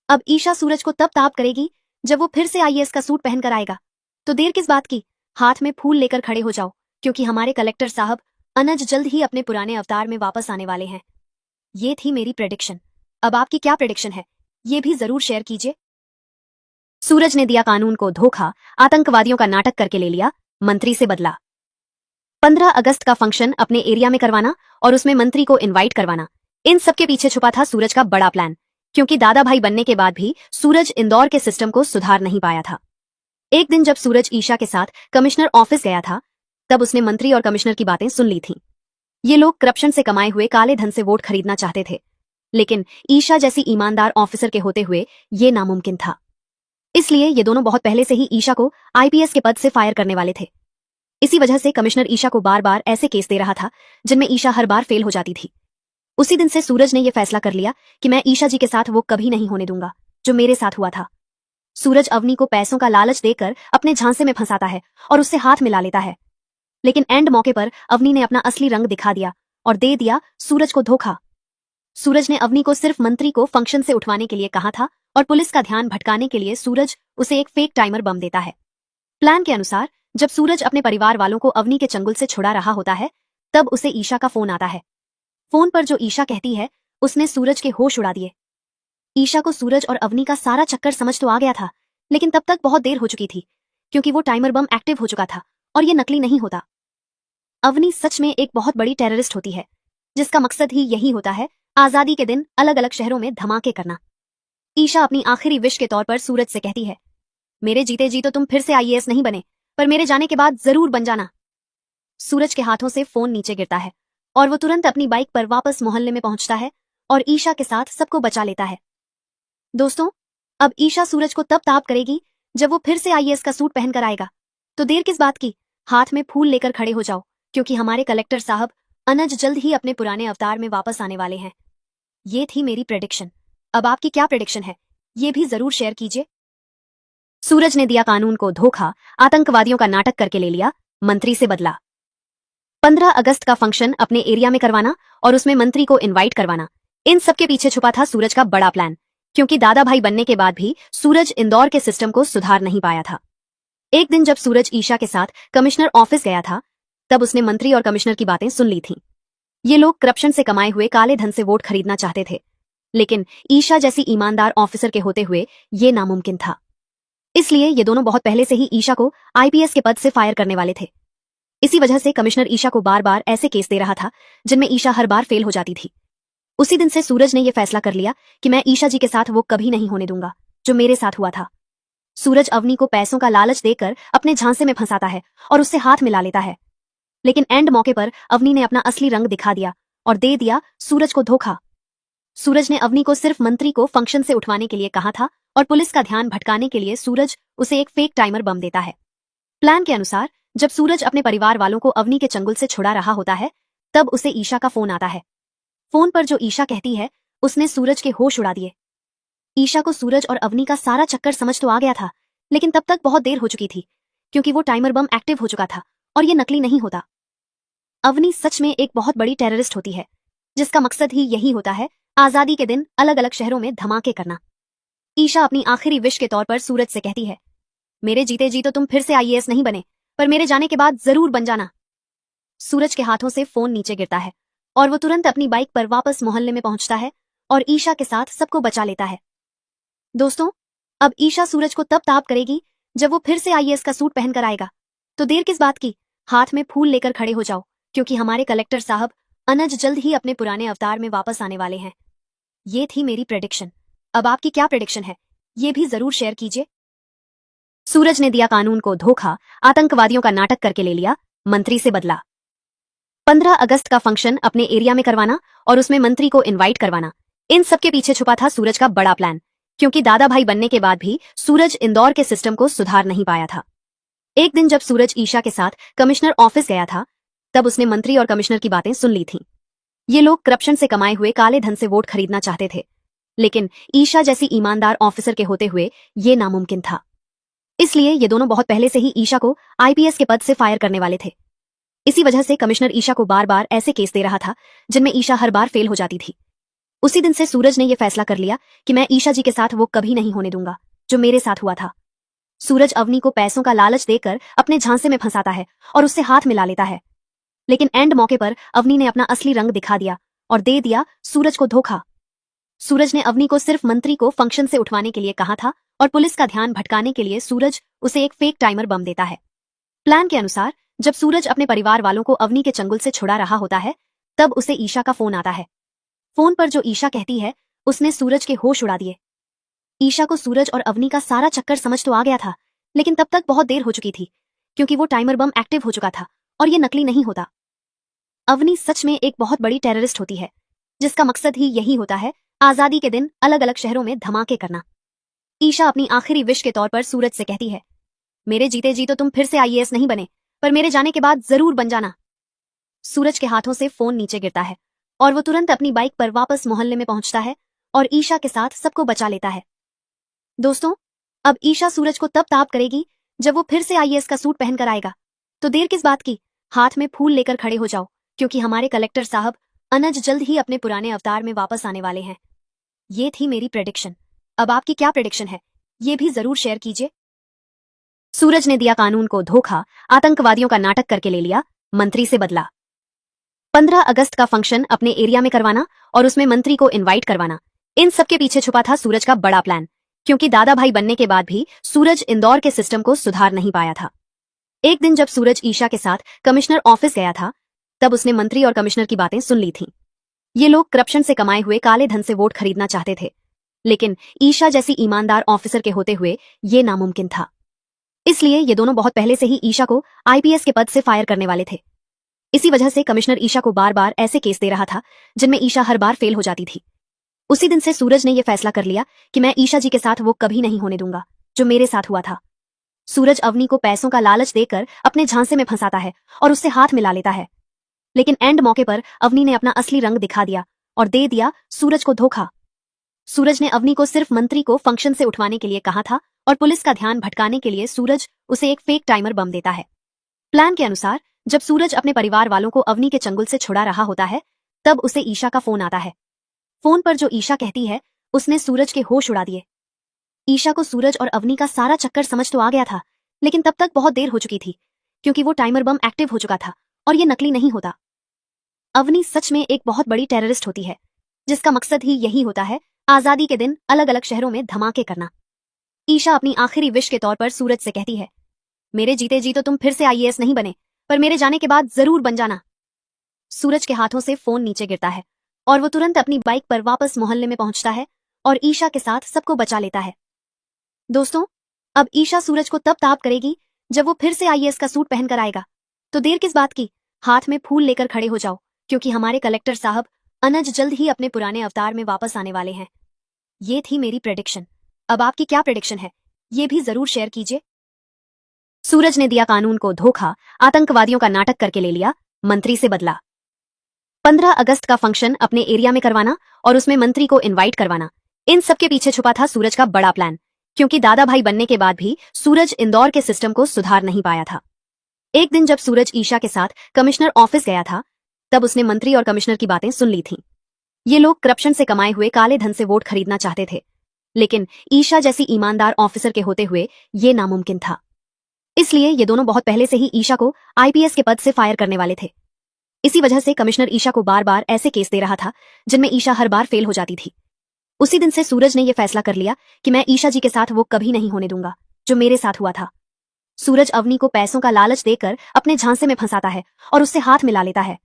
अब ईशा सूरज को तब ताप करेगी जब वो फिर से आईएएस का सूट पहनकर आएगा। तो देर किस बात की, हाथ में फूल लेकर खड़े हो जाओ, क्योंकि हमारे कलेक्टर साहब अनज जल्द ही अपने पुराने अवतार में वापस आने वाले हैं। ये थी मेरी प्रेडिक्शन। अब आपकी क्या प्रेडिक्शन है, ये भी जरूर शेयर कीजिए। सूरज ने दिया कानून को धोखा, आतंकवादियों का नाटक करके ले लिया, मंत्री से बदला। 15 अगस्त का फंक्शन अपने एरिया में करवाना और उसमें मंत्री को इनवाइट करवाना, इन सबके पीछे छुपा था सूरज का बड़ा प्लान, क्योंकि दादा भाई बनने के बाद भी सूरज इंदौर के सिस्टम को सुधार नहीं पाया था। एक दिन जब सूरज ईशा के साथ कमिश्नर ऑफिस गया था, तब उसने मंत्री और कमिश्नर की बातें सुन ली थीं। ये लोग करप्शन से कमाए हुए काले धन से वोट खरीदना चाहते थे, लेकिन ईशा जैसी ईमानदार ऑफिसर के होते हुए ये नामुमकिन था। इसलिए ये दोनों बहुत पहले से ही ईशा को आईपीएस के पद से फायर करने वाले थे। इसी वजह से कमिश्नर ईशा को बार बार ऐसे केस दे रहा था जिनमें ईशा हर बार फेल हो जाती थी। उसी दिन से सूरज ने यह फैसला कर लिया कि मैं ईशा जी के साथ वो कभी नहीं होने दूंगा जो मेरे साथ हुआ था। सूरज अवनी को पैसों का लालच देकर अपने झांसे में फंसाता है और उससे हाथ मिला लेता है, लेकिन एंड मौके पर अवनी ने अपना असली रंग दिखा दिया और दे दिया सूरज को धोखा। सूरज ने अवनी को सिर्फ मंत्री को फंक्शन से उठवाने के लिए कहा था और पुलिस का ध्यान भटकाने के लिए सूरज उसे एक फेक टाइमर बम देता है। प्लान के अनुसार जब सूरज अपने परिवार वालों को अवनी के चंगुल से छुड़ा रहा होता है, तब उसे ईशा का फोन आता है। फोन पर जो ईशा कहती है उसने सूरज के होश उड़ा दिए। ईशा को सूरज और अवनी का सारा चक्कर समझ तो आ गया था, लेकिन तब तक बहुत देर हो चुकी थी, क्योंकि वो टाइमर बम एक्टिव हो चुका था और ये नकली नहीं होता। अवनी सच में एक बहुत बड़ी टेररिस्ट होती है, जिसका मकसद ही यही होता है आजादी के दिन अलग अलग शहरों में धमाके करना। ईशा अपनी आखिरी विश के तौर पर सूरज से कहती है, मेरे जीते जी तो तुम फिर से आईएएस नहीं बने, पर मेरे जाने के बाद जरूर बन जाना। सूरज के हाथों से फोन नीचे गिरता है और वो तुरंत अपनी बाइक पर वापस मोहल्ले में पहुंचता है और ईशा के साथ सबको बचा लेता है। दोस्तों, अब ईशा सूरज को तब ताप करेगी जब वो फिर से आईएएस का सूट पहनकर आएगा। तो देर किस बात की, हाथ में फूल लेकर खड़े हो जाओ, क्योंकि हमारे कलेक्टर साहब अनज जल्द ही अपने पुराने अवतार में वापस आने वाले हैं। ये थी मेरी प्रेडिक्शन। अब आपकी क्या प्रेडिक्शन है, ये भी जरूर शेयर कीजिए। सूरज ने दिया कानून को धोखा, आतंकवादियों का नाटक करके ले लिया, मंत्री से बदला। 15 अगस्त का फंक्शन अपने एरिया में करवाना और उसमें मंत्री को इनवाइट करवाना, इन सबके पीछे छुपा था सूरज का बड़ा प्लान। क्योंकि दादा भाई बनने के बाद भी सूरज इंदौर के सिस्टम को सुधार नहीं पाया था। एक दिन जब सूरज ईशा के साथ कमिश्नर ऑफिस गया था, तब उसने मंत्री और कमिश्नर की बातें सुन ली थीं। ये लोग करप्शन से कमाए हुए काले धन से वोट खरीदना चाहते थे, लेकिन ईशा जैसी ईमानदार ऑफिसर के होते हुए ये नामुमकिन था। इसलिए ये दोनों बहुत पहले से ही ईशा को आईपीएस के पद से फायर करने वाले थे। इसी वजह से कमिश्नर ईशा को बार बार ऐसे केस दे रहा था जिनमें ईशा हर बार फेल हो जाती थी। उसी दिन से सूरज ने यह फैसला कर लिया कि मैं ईशा जी के साथ वो कभी नहीं होने दूंगा जो मेरे साथ हुआ था। सूरज अवनी को पैसों का लालच देकर अपने झांसे में फंसाता है और उससे हाथ मिला लेता है, लेकिन एंड मौके पर अवनी ने अपना असली रंग दिखा दिया और दे दिया सूरज को धोखा। सूरज ने अवनी को सिर्फ मंत्री को फंक्शन से उठवाने के लिए कहा था और पुलिस का ध्यान भटकाने के लिए सूरज उसे एक फेक टाइमर बम देता है। प्लान के अनुसार जब सूरज अपने परिवार वालों को अवनी के चंगुल से छुड़ा रहा होता है, तब उसे ईशा का फोन आता है। फोन पर जो ईशा कहती है उसने सूरज के होश उड़ा दिए। ईशा को सूरज और अवनी का सारा चक्कर समझ तो आ गया था, लेकिन तब तक बहुत देर हो चुकी थी, क्योंकि वो टाइमर बम एक्टिव हो चुका था और ये नकली नहीं होता। अवनी सच में एक बहुत बड़ी टेररिस्ट होती है, जिसका मकसद ही यही होता है आजादी के दिन अलग अलग शहरों में धमाके करना। ईशा अपनी आखिरी विश के तौर पर सूरज से कहती है, मेरे जीते जी तो तुम फिर से आईएएस नहीं बने, पर मेरे जाने के बाद जरूर बन जाना। सूरज के हाथों से फोन नीचे गिरता है और वो तुरंत अपनी बाइक पर वापस मोहल्ले में पहुंचता है और ईशा के साथ सबको बचा लेता है। दोस्तों, अब ईशा सूरज को तब ताप करेगी जब वो फिर से आईएएस का सूट पहनकर आएगा। तो देर किस बात की, हाथ में फूल लेकर खड़े हो जाओ, क्योंकि हमारे कलेक्टर साहब अनज जल्द ही अपने पुराने अवतार में वापस आने वाले हैं। ये थी मेरी प्रेडिक्शन। अब आपकी क्या प्रेडिक्शन है, ये भी जरूर शेयर कीजिए। सूरज ने दिया कानून को धोखा, आतंकवादियों का नाटक करके ले लिया, मंत्री से बदला। 15 अगस्त का फंक्शन अपने एरिया में करवाना और उसमें मंत्री को इनवाइट करवाना, इन सबके पीछे छुपा था सूरज का बड़ा प्लान। क्योंकि दादा भाई बनने के बाद भी सूरज इंदौर के सिस्टम को सुधार नहीं पाया था। एक दिन जब सूरज ईशा के साथ कमिश्नर ऑफिस गया था, तब उसने मंत्री और कमिश्नर की बातें सुन ली थीं। ये लोग करप्शन से कमाए हुए काले धन से वोट खरीदना चाहते थे, लेकिन ईशा जैसी ईमानदार ऑफिसर के होते हुए ये नामुमकिन था। इसलिए ये दोनों बहुत पहले से ही ईशा को आईपीएस के पद से फायर करने वाले थे। इसी वजह से कमिश्नर ईशा को बार बार ऐसे केस दे रहा था जिनमें ईशा हर बार फेल हो जाती थी। उसी दिन से सूरज ने यह फैसला कर लिया कि मैं ईशा जी के साथ वो कभी नहीं होने दूंगा जो मेरे साथ हुआ था। सूरज अवनी को पैसों का लालच देकर अपने झांसे में फंसाता है और उससे हाथ मिला लेता है, लेकिन एंड मौके पर अवनी ने अपना असली रंग दिखा दिया और दे दिया सूरज को धोखा। सूरज ने अवनी को सिर्फ मंत्री को फंक्शन से उठवाने के लिए कहा था और पुलिस का ध्यान भटकाने के लिए सूरज उसे एक फेक टाइमर बम देता है। प्लान के अनुसार जब सूरज अपने परिवार वालों को अवनी के चंगुल से छुड़ा रहा होता है, तब उसे ईशा का फोन आता है। फोन पर जो ईशा कहती है उसने सूरज के होश उड़ा दिए। ईशा को सूरज और अवनी का सारा चक्कर समझ तो आ गया था, लेकिन तब तक बहुत देर हो चुकी थी, क्योंकि वो टाइमर बम एक्टिव हो चुका था और ये नकली नहीं होता। अवनी सच में एक बहुत बड़ी टेररिस्ट होती है, जिसका मकसद ही यही होता है आजादी के दिन अलग अलग शहरों में धमाके करना। ईशा अपनी आखिरी विश के तौर पर सूरज से कहती है, मेरे जीते जी तो तुम फिर से आईएएस नहीं बने, पर मेरे जाने के बाद जरूर बन जाना। सूरज के हाथों से फोन नीचे गिरता है और वो तुरंत अपनी बाइक पर वापस मोहल्ले में पहुंचता है और ईशा के साथ सबको बचा लेता है। दोस्तों, अब ईशा सूरज को तब ताप करेगी जब वो फिर से आईएएस का सूट पहनकर आएगा। तो देर किस बात की, हाथ में फूल लेकर खड़े हो जाओ, क्योंकि हमारे कलेक्टर साहब अनज जल्द ही अपने पुराने अवतार में वापस आने वाले हैं। ये थी मेरी प्रेडिक्शन। अब आपकी क्या प्रेडिक्शन है, ये भी जरूर शेयर कीजिए। सूरज ने दिया कानून को धोखा, आतंकवादियों का नाटक करके ले लिया, मंत्री से बदला। 15 अगस्त का फंक्शन अपने एरिया में करवाना और उसमें मंत्री को इनवाइट करवाना, इन सबके पीछे छुपा था सूरज का बड़ा प्लान। क्योंकि दादा भाई बनने के बाद भी सूरज इंदौर के सिस्टम को सुधार नहीं पाया था। एक दिन जब सूरज ईशा के साथ कमिश्नर ऑफिस गया था, तब उसने मंत्री और कमिश्नर की बातें सुन ली थीं। ये लोग करप्शन से कमाए हुए काले धन से वोट खरीदना चाहते थे, लेकिन ईशा जैसी ईमानदार ऑफिसर के होते हुए ये नामुमकिन था। इसलिए ये दोनों बहुत पहले से ही ईशा को आईपीएस के पद से फायर करने वाले थे। इसी वजह से कमिश्नर ईशा को बार बार ऐसे केस दे रहा था जिनमें ईशा हर बार फेल हो जाती थी। उसी दिन से सूरज ने यह फैसला कर लिया कि मैं ईशा जी के साथ वो कभी नहीं होने दूंगा जो मेरे साथ हुआ था। सूरज अवनी को पैसों का लालच देकर अपने झांसे में फंसाता है और उससे हाथ मिला लेता है। लेकिन एंड मौके पर अवनी ने अपना असली रंग दिखा दिया और दे दिया सूरज को धोखा। सूरज ने अवनी को सिर्फ मंत्री को फंक्शन से उठवाने के लिए कहा था और पुलिस का ध्यान भटकाने के लिए सूरज उसे एक फेक टाइमर बम देता है। प्लान के अनुसार जब सूरज अपने परिवार वालों को अवनी के चंगुल से छुड़ा रहा होता है, तब उसे ईशा का फोन आता है। फोन पर जो ईशा कहती है उसने सूरज के होश उड़ा दिए। ईशा को सूरज और अवनी का सारा चक्कर समझ तो आ गया था, लेकिन तब तक बहुत देर हो चुकी थी, क्योंकि वो टाइमर बम एक्टिव हो चुका था और ये नकली नहीं होता। अवनी सच में एक बहुत बड़ी टेररिस्ट होती है, जिसका मकसद ही यही होता है आजादी के दिन अलग अलग शहरों में धमाके करना। ईशा अपनी आखिरी विश के तौर पर सूरज से कहती है, मेरे जीते जी तो तुम फिर से आईएएस नहीं बने, पर मेरे जाने के बाद जरूर बन जाना। सूरज के हाथों से फोन नीचे गिरता है और वो तुरंत अपनी बाइक पर वापस मोहल्ले में पहुंचता है और ईशा के साथ सबको बचा लेता है। दोस्तों, अब ईशा सूरज को तब ताप करेगी जब वो फिर से आईएएस का सूट पहनकर आएगा। तो देर किस बात की, हाथ में फूल लेकर खड़े हो जाओ, क्योंकि हमारे कलेक्टर साहब अनज जल्द ही अपने पुराने अवतार में वापस आने वाले हैं। ये थी मेरी प्रेडिक्शन। अब आपकी क्या प्रेडिक्शन है, ये भी जरूर शेयर कीजिए। सूरज ने दिया कानून को धोखा, आतंकवादियों का नाटक करके ले लिया, मंत्री से बदला। 15 अगस्त का फंक्शन अपने एरिया में करवाना और उसमें मंत्री को इनवाइट करवाना, इन सबके पीछे छुपा था सूरज का बड़ा प्लान। क्योंकि दादा भाई बनने के बाद भी सूरज इंदौर के सिस्टम को सुधार नहीं पाया था। एक दिन जब सूरज ईशा के साथ कमिश्नर ऑफिस गया था, तब उसने मंत्री और कमिश्नर की बातें सुन ली थीं। ये लोग करप्शन से कमाए हुए काले धन से वोट खरीदना चाहते थे, लेकिन ईशा जैसी ईमानदार ऑफिसर के होते हुए ये नामुमकिन था। इसलिए ये दोनों बहुत पहले से ही ईशा को आईपीएस के पद से फायर करने वाले थे। इसी वजह से कमिश्नर ईशा को बार बार ऐसे केस दे रहा था जिनमें ईशा हर बार फेल हो जाती थी। उसी दिन से सूरज ने यह फैसला कर लिया कि मैं ईशा जी के साथ वो कभी नहीं होने दूंगा जो मेरे साथ हुआ था। सूरज अवनी को पैसों का लालच देकर अपने झांसे में फंसाता है और उससे हाथ मिला लेता है।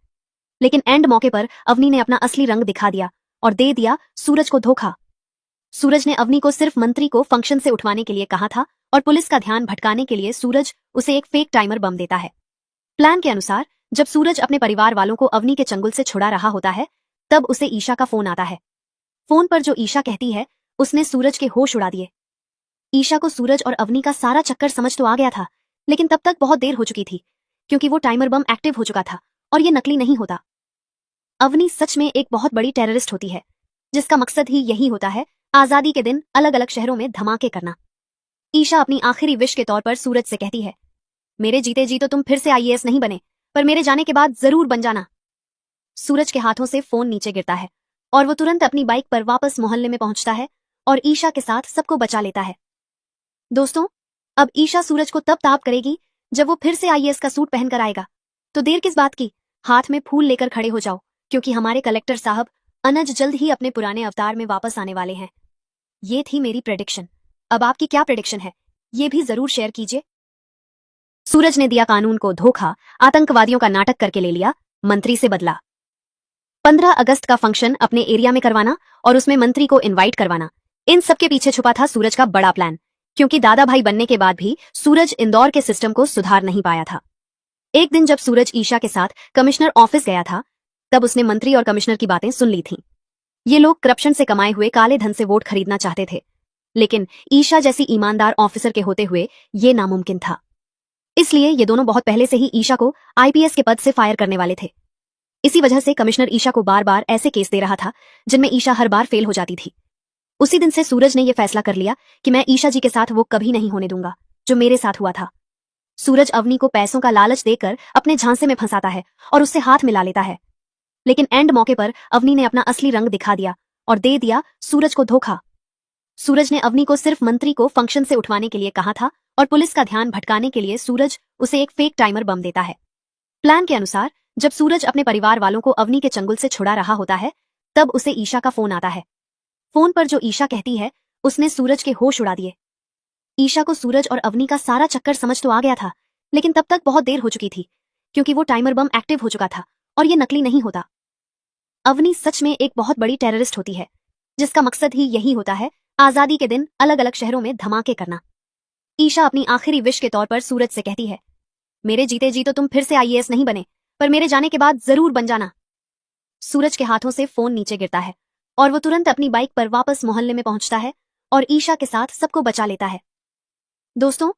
लेकिन एंड मौके पर अवनी ने अपना असली रंग दिखा दिया और दे दिया सूरज को धोखा। सूरज ने अवनी को सिर्फ मंत्री को फंक्शन से उठवाने के लिए कहा था और पुलिस का ध्यान भटकाने के लिए सूरज उसे एक फेक टाइमर बम देता है। प्लान के अनुसार जब सूरज अपने परिवार वालों को अवनी के चंगुल से छुड़ा रहा होता है, तब उसे ईशा का फोन आता है। फोन पर जो ईशा कहती है उसने सूरज के होश उड़ा दिए। ईशा को सूरज और अवनी का सारा चक्कर समझ तो आ गया था, लेकिन तब तक बहुत देर हो चुकी थी, क्योंकि वो टाइमर बम एक्टिव हो चुका था और ये नकली नहीं होता। अवनी सच में एक बहुत बड़ी टेररिस्ट होती है, जिसका मकसद ही यही होता है आजादी के दिन अलग अलग शहरों में धमाके करना। ईशा अपनी आखिरी विश के तौर पर सूरज से कहती है, मेरे जीते जी तो तुम फिर से आईएएस नहीं बने, पर मेरे जाने के बाद जरूर बन जाना। सूरज के हाथों से फोन नीचे गिरता है और वो तुरंत अपनी बाइक पर वापस मोहल्ले में पहुंचता है और ईशा के साथ सबको बचा लेता है। दोस्तों, अब ईशा सूरज को तब ताप करेगी जब वो फिर से आईएएस का सूट पहनकर आएगा। तो देर किस बात की, हाथ में फूल लेकर खड़े हो जाओ, क्योंकि हमारे कलेक्टर साहब अनज जल्द ही अपने पुराने अवतार में वापस आने वाले हैं। ये थी मेरी प्रेडिक्शन। अब आपकी क्या प्रेडिक्शन है, ये भी जरूर शेयर कीजिए। सूरज ने दिया कानून को धोखा, आतंकवादियों का नाटक करके ले लिया, मंत्री से बदला। 15 अगस्त का फंक्शन अपने एरिया में करवाना और उसमें मंत्री को इनवाइट करवाना, इन सबके पीछे छुपा था सूरज का बड़ा प्लान। क्योंकि दादा भाई बनने के बाद भी सूरज इंदौर के सिस्टम को सुधार नहीं पाया था। एक दिन जब सूरज ईशा के साथ कमिश्नर ऑफिस गया था, तब उसने मंत्री और कमिश्नर की बातें सुन ली थीं। ये लोग करप्शन से कमाए हुए काले धन से वोट खरीदना चाहते थे, लेकिन ईशा जैसी ईमानदार ऑफिसर के होते हुए ये नामुमकिन था। इसलिए ये दोनों बहुत पहले से ही ईशा को आईपीएस के पद से फायर करने वाले थे। इसी वजह से कमिश्नर ईशा को बार बार ऐसे केस दे रहा था जिनमें ईशा हर बार फेल हो जाती थी। उसी दिन से सूरज ने यह फैसला कर लिया कि मैं ईशा जी के साथ वो कभी नहीं होने दूंगा जो मेरे साथ हुआ था। सूरज अवनी को पैसों का लालच देकर अपने झांसे में फंसाता है और उससे हाथ मिला लेता है। लेकिन एंड मौके पर अवनी ने अपना असली रंग दिखा दिया और दे दिया सूरज को धोखा। सूरज ने अवनी को सिर्फ मंत्री को फंक्शन से उठवाने के लिए कहा था और पुलिस का ध्यान भटकाने के लिए सूरज उसे एक फेक टाइमर बम देता है। प्लान के अनुसार जब सूरज अपने परिवार वालों को अवनी के चंगुल से छुड़ा रहा होता है, तब उसे ईशा का फोन आता है। फोन पर जो ईशा कहती है उसने सूरज के होश उड़ा दिए। ईशा को सूरज और अवनी का सारा चक्कर समझ तो आ गया था, लेकिन तब तक बहुत देर हो चुकी थी, क्योंकि वो टाइमर बम एक्टिव हो चुका था और ये नकली नहीं होता। अवनी सच में एक बहुत बड़ी टेररिस्ट होती है, जिसका मकसद ही यही होता है आजादी के दिन अलग अलग शहरों में धमाके करना। ईशा अपनी आखिरी विश के तौर पर सूरज से कहती है, मेरे जीते जी तो तुम फिर से आईएएस नहीं बने, पर मेरे जाने के बाद जरूर बन जाना। सूरज के हाथों से फोन नीचे गिरता है और वो तुरंत अपनी बाइक पर वापस मोहल्ले में पहुंचता है और ईशा के साथ सबको बचा लेता है। दोस्तों,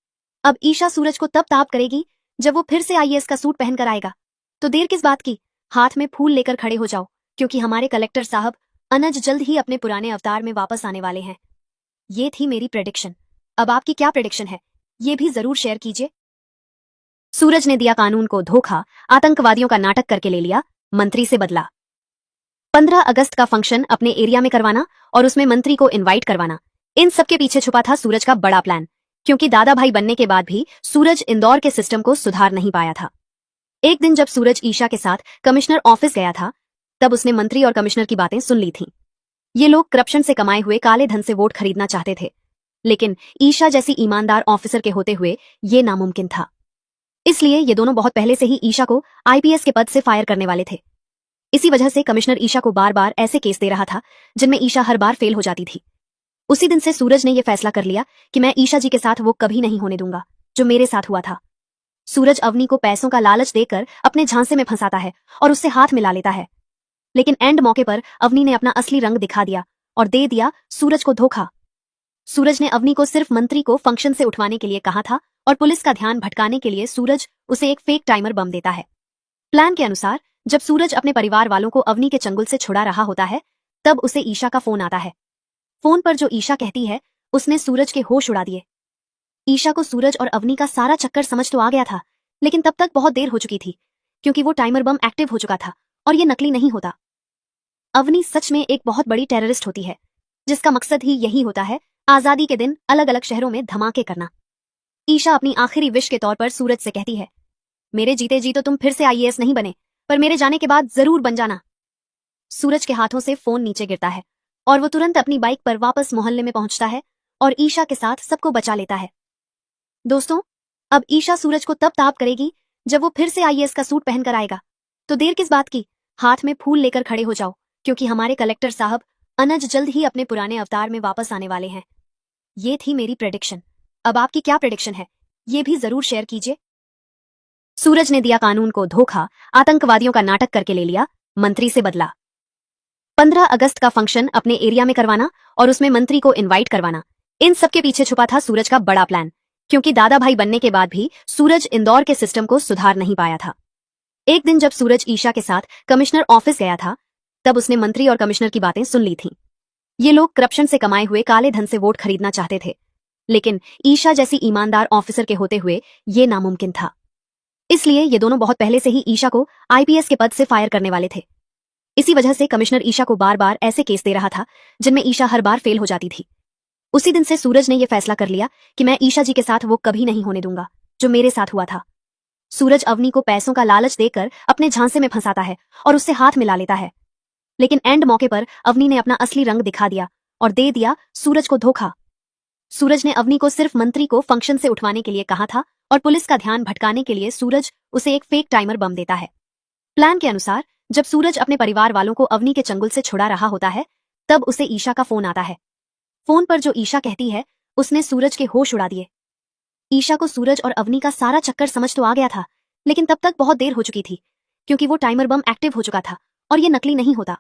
अब ईशा सूरज को तब ताप करेगी जब वो फिर से आईएएस का सूट पहनकर आएगा। तो देर किस बात की, हाथ में फूल लेकर खड़े हो जाओ, क्योंकि हमारे कलेक्टर साहब अनज जल्द ही अपने पुराने अवतार में वापस आने वाले हैं। ये थी मेरी प्रेडिक्शन। अब आपकी क्या प्रेडिक्शन है, ये भी जरूर शेयर कीजिए। सूरज ने दिया कानून को धोखा, आतंकवादियों का नाटक करके ले लिया, मंत्री से बदला। 15 अगस्त का फंक्शन अपने एरिया में करवाना और उसमें मंत्री को इनवाइट करवाना, इन सबके पीछे छुपा था सूरज का बड़ा प्लान। क्योंकि दादा भाई बनने के बाद भी सूरज इंदौर के सिस्टम को सुधार नहीं पाया था। एक दिन जब सूरज ईशा के साथ कमिश्नर ऑफिस गया था, तब उसने मंत्री और कमिश्नर की बातें सुन ली थीं। ये लोग करप्शन से कमाए हुए काले धन से वोट खरीदना चाहते थे, लेकिन ईशा जैसी ईमानदार ऑफिसर के होते हुए ये नामुमकिन था। इसलिए ये दोनों बहुत पहले से ही ईशा को आईपीएस के पद से फायर करने वाले थे। इसी वजह से कमिश्नर ईशा को बार बार ऐसे केस दे रहा था जिनमें ईशा हर बार फेल हो जाती थी। उसी दिन से सूरज ने यह फैसला कर लिया कि मैं ईशा जी के साथ वो कभी नहीं होने दूंगा जो मेरे साथ हुआ था। सूरज अवनी को पैसों का लालच देकर अपने झांसे में फंसाता है और उससे हाथ मिला लेता है, लेकिन एंड मौके पर अवनी ने अपना असली रंग दिखा दिया और दे दिया सूरज को धोखा। सूरज ने अवनी को सिर्फ मंत्री को फंक्शन से उठवाने के लिए कहा था और पुलिस का ध्यान भटकाने के लिए सूरज उसे एक फेक टाइमर बम देता है। प्लान के अनुसार जब सूरज अपने परिवार वालों को अवनी के चंगुल से छुड़ा रहा होता है, तब उसे ईशा का फोन आता है। फोन पर जो ईशा कहती है उसने सूरज के होश उड़ा दिए। ईशा को सूरज और अवनी का सारा चक्कर समझ तो आ गया था, लेकिन तब तक बहुत देर हो चुकी थी, क्योंकि वो टाइमर बम एक्टिव हो चुका था और ये नकली नहीं होता। अवनी सच में एक बहुत बड़ी टेररिस्ट होती है, जिसका मकसद ही यही होता है आजादी के दिन अलग अलग शहरों में धमाके करना। ईशा अपनी आखिरी विश के तौर पर सूरज से कहती है, मेरे जीते जी तो तुम फिर से आईएएस नहीं बने, पर मेरे जाने के बाद जरूर बन जाना। सूरज के हाथों से फोन नीचे गिरता है और वो तुरंत अपनी बाइक पर वापस मोहल्ले में पहुंचता है और ईशा के साथ सबको बचा लेता है। दोस्तों, अब ईशा सूरज को तब ताप करेगी जब वो फिर से आईएएस का सूट पहनकर आएगा। तो देर किस बात की, हाथ में फूल लेकर खड़े हो जाओ, क्योंकि हमारे कलेक्टर साहब अनज जल्द ही अपने पुराने अवतार में वापस आने वाले हैं। ये थी मेरी प्रेडिक्शन। अब आपकी क्या प्रेडिक्शन है, ये भी जरूर शेयर कीजिए। सूरज ने दिया कानून को धोखा, आतंकवादियों का नाटक करके ले लिया, मंत्री से बदला। 15 अगस्त का फंक्शन अपने एरिया में करवाना और उसमें मंत्री को इनवाइट करवाना, इन सबके पीछे छुपा था सूरज का बड़ा प्लान। क्योंकि दादा भाई बनने के बाद भी सूरज इंदौर के सिस्टम को सुधार नहीं पाया था। एक दिन जब सूरज ईशा के साथ कमिश्नर ऑफिस गया था, तब उसने मंत्री और कमिश्नर की बातें सुन ली थीं। ये लोग करप्शन से कमाए हुए काले धन से वोट खरीदना चाहते थे, लेकिन ईशा जैसी ईमानदार ऑफिसर के होते हुए ये नामुमकिन था। इसलिए ये दोनों बहुत पहले से ही ईशा को आईपीएस के पद से फायर करने वाले थे। इसी वजह से कमिश्नर ईशा को बार बार ऐसे केस दे रहा था जिनमें ईशा हर बार फेल हो जाती थी। उसी दिन से सूरज ने यह फैसला कर लिया कि मैं ईशा जी के साथ वो कभी नहीं होने दूंगा जो मेरे साथ हुआ था। सूरज अवनी को पैसों का लालच देकर अपने झांसे में फंसाता है और उससे हाथ मिला लेता है, लेकिन एंड मौके पर अवनी ने अपना असली रंग दिखा दिया और दे दिया सूरज को धोखा। सूरज ने अवनी को सिर्फ मंत्री को फंक्शन से उठवाने के लिए कहा था और पुलिस का ध्यान भटकाने के लिए सूरज उसे एक फेक टाइमर बम देता है। प्लान के अनुसार जब सूरज अपने परिवार वालों को अवनी के चंगुल से छुड़ा रहा होता है, तब उसे ईशा का फोन आता है। फोन पर जो ईशा कहती है उसने सूरज के होश उड़ा दिए। ईशा को सूरज और अवनी का सारा चक्कर समझ तो आ गया था, लेकिन तब तक बहुत देर हो चुकी थी, क्योंकि वो टाइमर बम एक्टिव हो चुका था और ये नकली नहीं होता।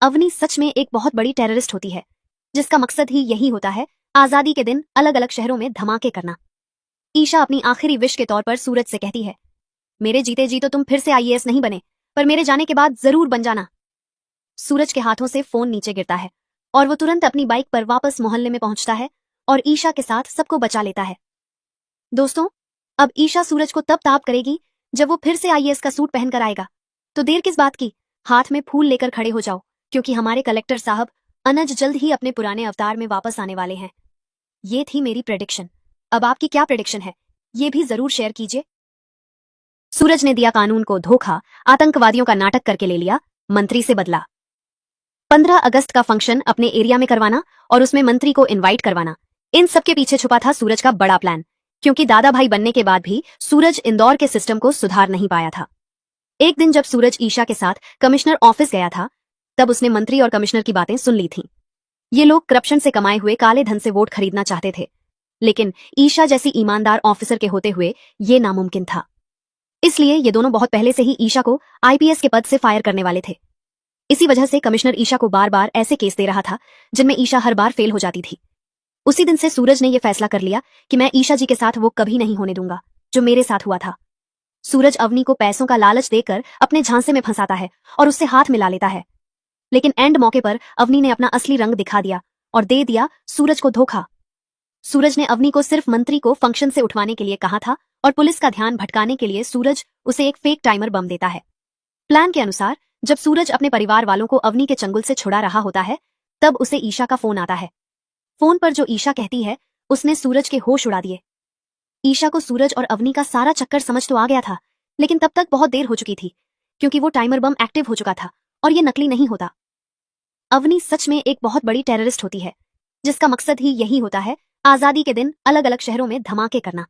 अवनी सच में एक बहुत बड़ी टेररिस्ट होती है, जिसका मकसद ही यही होता है आजादी के दिन अलग अलग शहरों में धमाके करना। ईशा अपनी आखिरी विश के तौर पर सूरज से कहती है, मेरे जीते जी तो तुम फिर से आईएएस नहीं बने, पर मेरे जाने के बाद जरूर बन जाना। सूरज के हाथों से फोन नीचे गिरता है और वो तुरंत अपनी बाइक पर वापस मोहल्ले में पहुंचता है और ईशा के साथ सबको बचा लेता है। दोस्तों, अब ईशा सूरज को तब ताप करेगी जब वो फिर से आईएएस का सूट पहनकर आएगा। तो देर किस बात की, हाथ में फूल लेकर खड़े हो जाओ, क्योंकि हमारे कलेक्टर साहब अनज जल्द ही अपने पुराने अवतार में वापस आने वाले हैं। ये थी मेरी प्रेडिक्शन। अब आपकी क्या प्रेडिक्शन है, ये भी जरूर शेयर कीजिए। सूरज ने दिया कानून को धोखा, आतंकवादियों का नाटक करके ले लिया, मंत्री से बदला। 15 अगस्त का फंक्शन अपने एरिया में करवाना और उसमें मंत्री को इनवाइट करवाना, इन सबके पीछे छुपा था सूरज का बड़ा प्लान। क्योंकि दादा भाई बनने के बाद भी सूरज इंदौर के सिस्टम को सुधार नहीं पाया था। एक दिन जब सूरज ईशा के साथ कमिश्नर ऑफिस गया था, तब उसने मंत्री और कमिश्नर की बातें सुन ली थीं। ये लोग करप्शन से कमाए हुए काले धन से वोट खरीदना चाहते थे, लेकिन ईशा जैसी ईमानदार ऑफिसर के होते हुए ये नामुमकिन था। इसलिए ये दोनों बहुत पहले से ही ईशा को आईपीएस के पद से फायर करने वाले थे। इसी वजह से कमिश्नर ईशा को बार बार ऐसे केस दे रहा था जिनमें ईशा हर बार फेल हो जाती थी। उसी दिन से सूरज ने यह फैसला कर लिया कि मैं ईशा जी के साथ वो कभी नहीं होने दूंगा जो मेरे साथ हुआ था। सूरज अवनी को पैसों का लालच देकर अपने झांसे में फंसाता है और उससे हाथ मिला लेता है, लेकिन एंड मौके पर अवनी ने अपना असली रंग दिखा दिया और दे दिया सूरज को धोखा। सूरज ने अवनी को सिर्फ मंत्री को फंक्शन से उठवाने के लिए कहा था और पुलिस का ध्यान भटकाने के लिए सूरज उसे एक फेक टाइमर बम देता है। प्लान के अनुसार जब सूरज अपने परिवार वालों को अवनी के चंगुल से छुड़ा रहा होता है, तब उसे ईशा का फोन आता है। फोन पर जो ईशा कहती है उसने सूरज के होश उड़ा दिए। ईशा को सूरज और अवनी का सारा चक्कर समझ तो आ गया था, लेकिन तब तक बहुत देर हो चुकी थी क्योंकि वो टाइमर बम एक्टिव हो चुका था और ये नकली नहीं होता। अवनी सच में एक बहुत बड़ी टेररिस्ट होती है जिसका मकसद ही यही होता है आजादी के दिन अलग अलग शहरों में धमाके करना।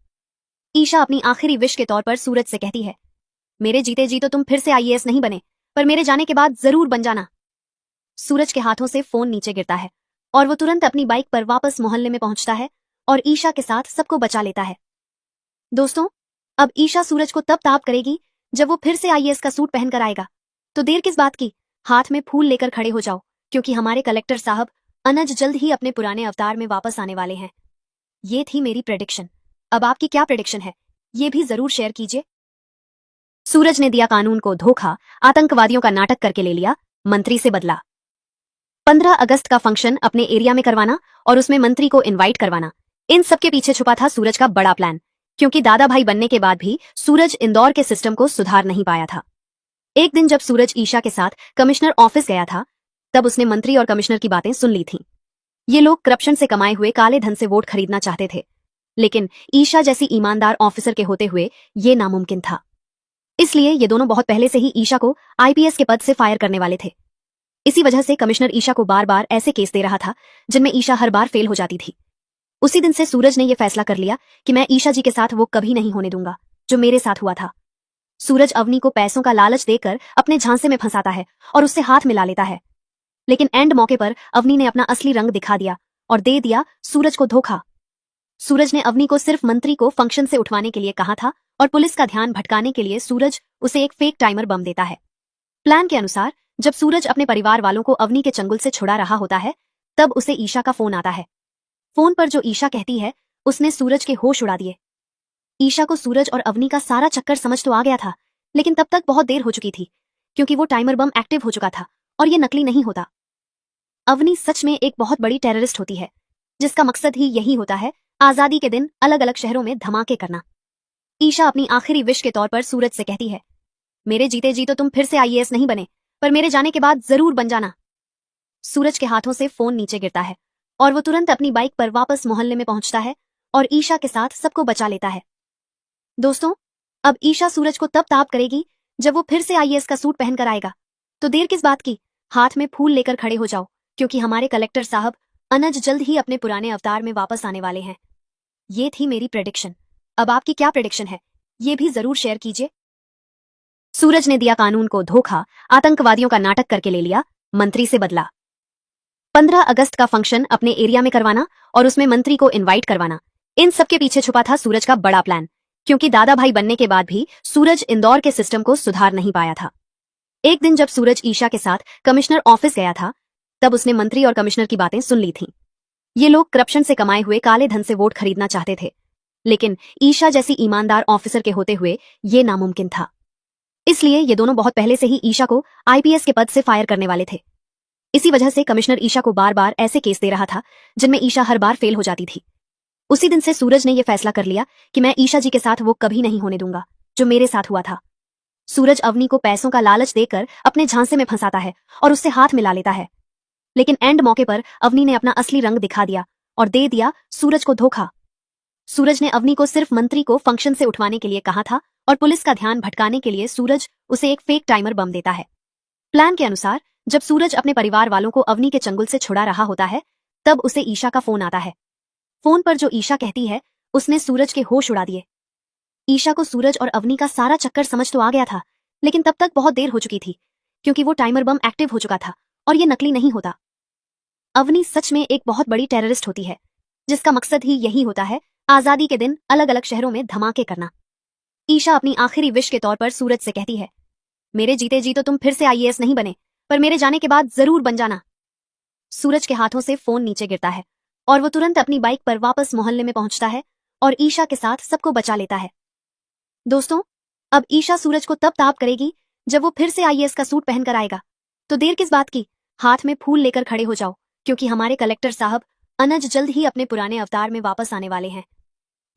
ईशा अपनी आखिरी विश के तौर पर सूरज से कहती है, मेरे जीते जी तो तुम फिर से आईएएस नहीं बने, पर मेरे जाने के बाद जरूर बन जाना। सूरज के हाथों से फोन नीचे गिरता है और वो तुरंत अपनी बाइक पर वापस मोहल्ले में पहुंचता है और ईशा के साथ सबको बचा लेता है। दोस्तों, अब ईशा सूरज को तब ताप करेगी जब वो फिर से आईएएस का सूट पहनकर आएगा। तो देर किस बात की, हाथ में फूल लेकर खड़े हो जाओ क्योंकि हमारे कलेक्टर साहब अनज जल्द ही अपने पुराने अवतार में वापस आने वाले हैं। ये थी मेरी प्रेडिक्शन। अब आपकी क्या प्रेडिक्शन है, ये भी जरूर शेयर कीजिए। सूरज ने दिया कानून को धोखा, आतंकवादियों का नाटक करके ले लिया मंत्री से बदला। 15 अगस्त का फंक्शन अपने एरिया में करवाना और उसमें मंत्री को इनवाइट करवाना, इन सबके पीछे छुपा था सूरज का बड़ा प्लान, क्योंकि दादा भाई बनने के बाद भी सूरज इंदौर के सिस्टम को सुधार नहीं पाया था। एक दिन जब सूरज ईशा के साथ कमिश्नर ऑफिस गया था, तब उसने मंत्री और कमिश्नर की बातें सुन ली थीं। ये लोग करप्शन से कमाए हुए काले धन से वोट खरीदना चाहते थे, लेकिन ईशा जैसी ईमानदार ऑफिसर के होते हुए ये नामुमकिन था। इसलिए ये दोनों बहुत पहले से ही ईशा को आईपीएस के पद से फायर करने वाले थे। इसी वजह से कमिश्नर ईशा को बार बार ऐसे केस दे रहा था जिनमें ईशा हर बार फेल हो जाती थी। उसी दिन से सूरज ने यह फैसला कर लिया कि मैं ईशा जी के साथ वो कभी नहीं होने दूंगा जो मेरे साथ हुआ था। सूरज अवनी को पैसों का लालच देकर अपने झांसे में फंसाता है और उससे हाथ मिला लेता है, लेकिन एंड मौके पर अवनी ने अपना असली रंग दिखा दिया और दे दिया सूरज को धोखा। सूरज ने अवनी को सिर्फ मंत्री को फंक्शन से उठवाने के लिए कहा था और पुलिस का ध्यान भटकाने के लिए सूरज उसे एक फेक टाइमर बम देता है। प्लान के अनुसार जब सूरज अपने परिवार वालों को अवनी के चंगुल से छुड़ा रहा होता है, तब उसे ईशा का फोन आता है। फोन पर जो ईशा कहती है उसने सूरज के होश उड़ा दिए। ईशा को सूरज और अवनी का सारा चक्कर समझ तो आ गया था, लेकिन तब तक बहुत देर हो चुकी थी क्योंकि वो टाइमर बम एक्टिव हो चुका था और ये नकली नहीं होता। अवनी सच में एक बहुत बड़ी टेररिस्ट होती है जिसका मकसद ही यही होता है आजादी के दिन अलग अलग शहरों में धमाके करना। ईशा अपनी आखिरी विश के तौर पर सूरज से कहती है, मेरे जीते जी तो तुम फिर से आईएएस नहीं बने, पर मेरे जाने के बाद जरूर बन जाना। सूरज के हाथों से फोन नीचे गिरता है और वो तुरंत अपनी बाइक पर वापस मोहल्ले में पहुंचता है और ईशा के साथ सबको बचा लेता है। दोस्तों, अब ईशा सूरज को तब ताप करेगी जब वो फिर से आईएएस का सूट पहनकर आएगा। तो देर किस बात की, हाथ में फूल लेकर खड़े हो जाओ क्योंकि हमारे कलेक्टर साहब अनज जल्द ही अपने पुराने अवतार में वापस आने वाले हैं। ये थी मेरी प्रेडिक्शन। अब आपकी क्या प्रेडिक्शन है, ये भी जरूर शेयर कीजिए। सूरज ने दिया कानून को धोखा, आतंकवादियों का नाटक करके ले लिया मंत्री से बदला। 15 अगस्त का फंक्शन अपने एरिया में करवाना और उसमें मंत्री को इनवाइट करवाना, इन सबके पीछे छुपा था सूरज का बड़ा प्लान, क्योंकि दादा भाई बनने के बाद भी सूरज इंदौर के सिस्टम को सुधार नहीं पाया था। एक दिन जब सूरज ईशा के साथ कमिश्नर ऑफिस गया था, तब उसने मंत्री और कमिश्नर की बातें सुन ली थीं। ये लोग करप्शन से कमाए हुए काले धन से वोट खरीदना चाहते थे, लेकिन ईशा जैसी ईमानदार ऑफिसर के होते हुए ये नामुमकिन था। इसलिए ये दोनों बहुत पहले से ही ईशा को आईपीएस के पद से फायर करने वाले थे। इसी वजह से कमिश्नर ईशा को बार बार ऐसे केस दे रहा था जिनमें ईशा हर बार फेल हो जाती थी। उसी दिन से सूरज ने यह फैसला कर लिया कि मैं ईशा जी के साथ वो कभी नहीं होने दूंगा जो मेरे साथ हुआ था। सूरज अवनी को पैसों का लालच देकर अपने झांसे में फंसाता है और उससे हाथ मिला लेता है, लेकिन एंड मौके पर अवनी ने अपना असली रंग दिखा दिया और दे दिया सूरज को धोखा। सूरज ने अवनी को सिर्फ मंत्री को फंक्शन से उठवाने के लिए कहा था और पुलिस का ध्यान भटकाने के लिए सूरज उसे एक फेक टाइमर बम देता है। प्लान के अनुसार जब सूरज अपने परिवार वालों को अवनी के चंगुल से छुड़ा रहा होता है, तब उसे ईशा का फोन आता है। फोन पर जो ईशा कहती है उसने सूरज के होश उड़ा दिए। ईशा को सूरज और अवनी का सारा चक्कर समझ तो आ गया था, लेकिन तब तक बहुत देर हो चुकी थी क्योंकि वो टाइमर बम एक्टिव हो चुका था और ये नकली नहीं होता। अवनी सच में एक बहुत बड़ी टेररिस्ट होती है जिसका मकसद ही यही होता है आजादी के दिन अलग अलग शहरों में धमाके करना। ईशा अपनी आखिरी विश के तौर पर सूरज से कहती है, मेरे जीते जी तो तुम फिर से आईएएस नहीं बने, पर मेरे जाने के बाद जरूर बन जाना। सूरज के हाथों से फोन नीचे गिरता है और वो तुरंत अपनी बाइक पर वापस मोहल्ले में पहुंचता है और ईशा के साथ सबको बचा लेता है। दोस्तों, अब ईशा सूरज को तब ताप करेगी जब वो फिर से आईएएस का सूट पहनकर आएगा। तो देर किस बात की, हाथ में फूल लेकर खड़े हो जाओ, क्योंकि हमारे कलेक्टर साहब अनज जल्द ही अपने पुराने अवतार में वापस आने वाले हैं।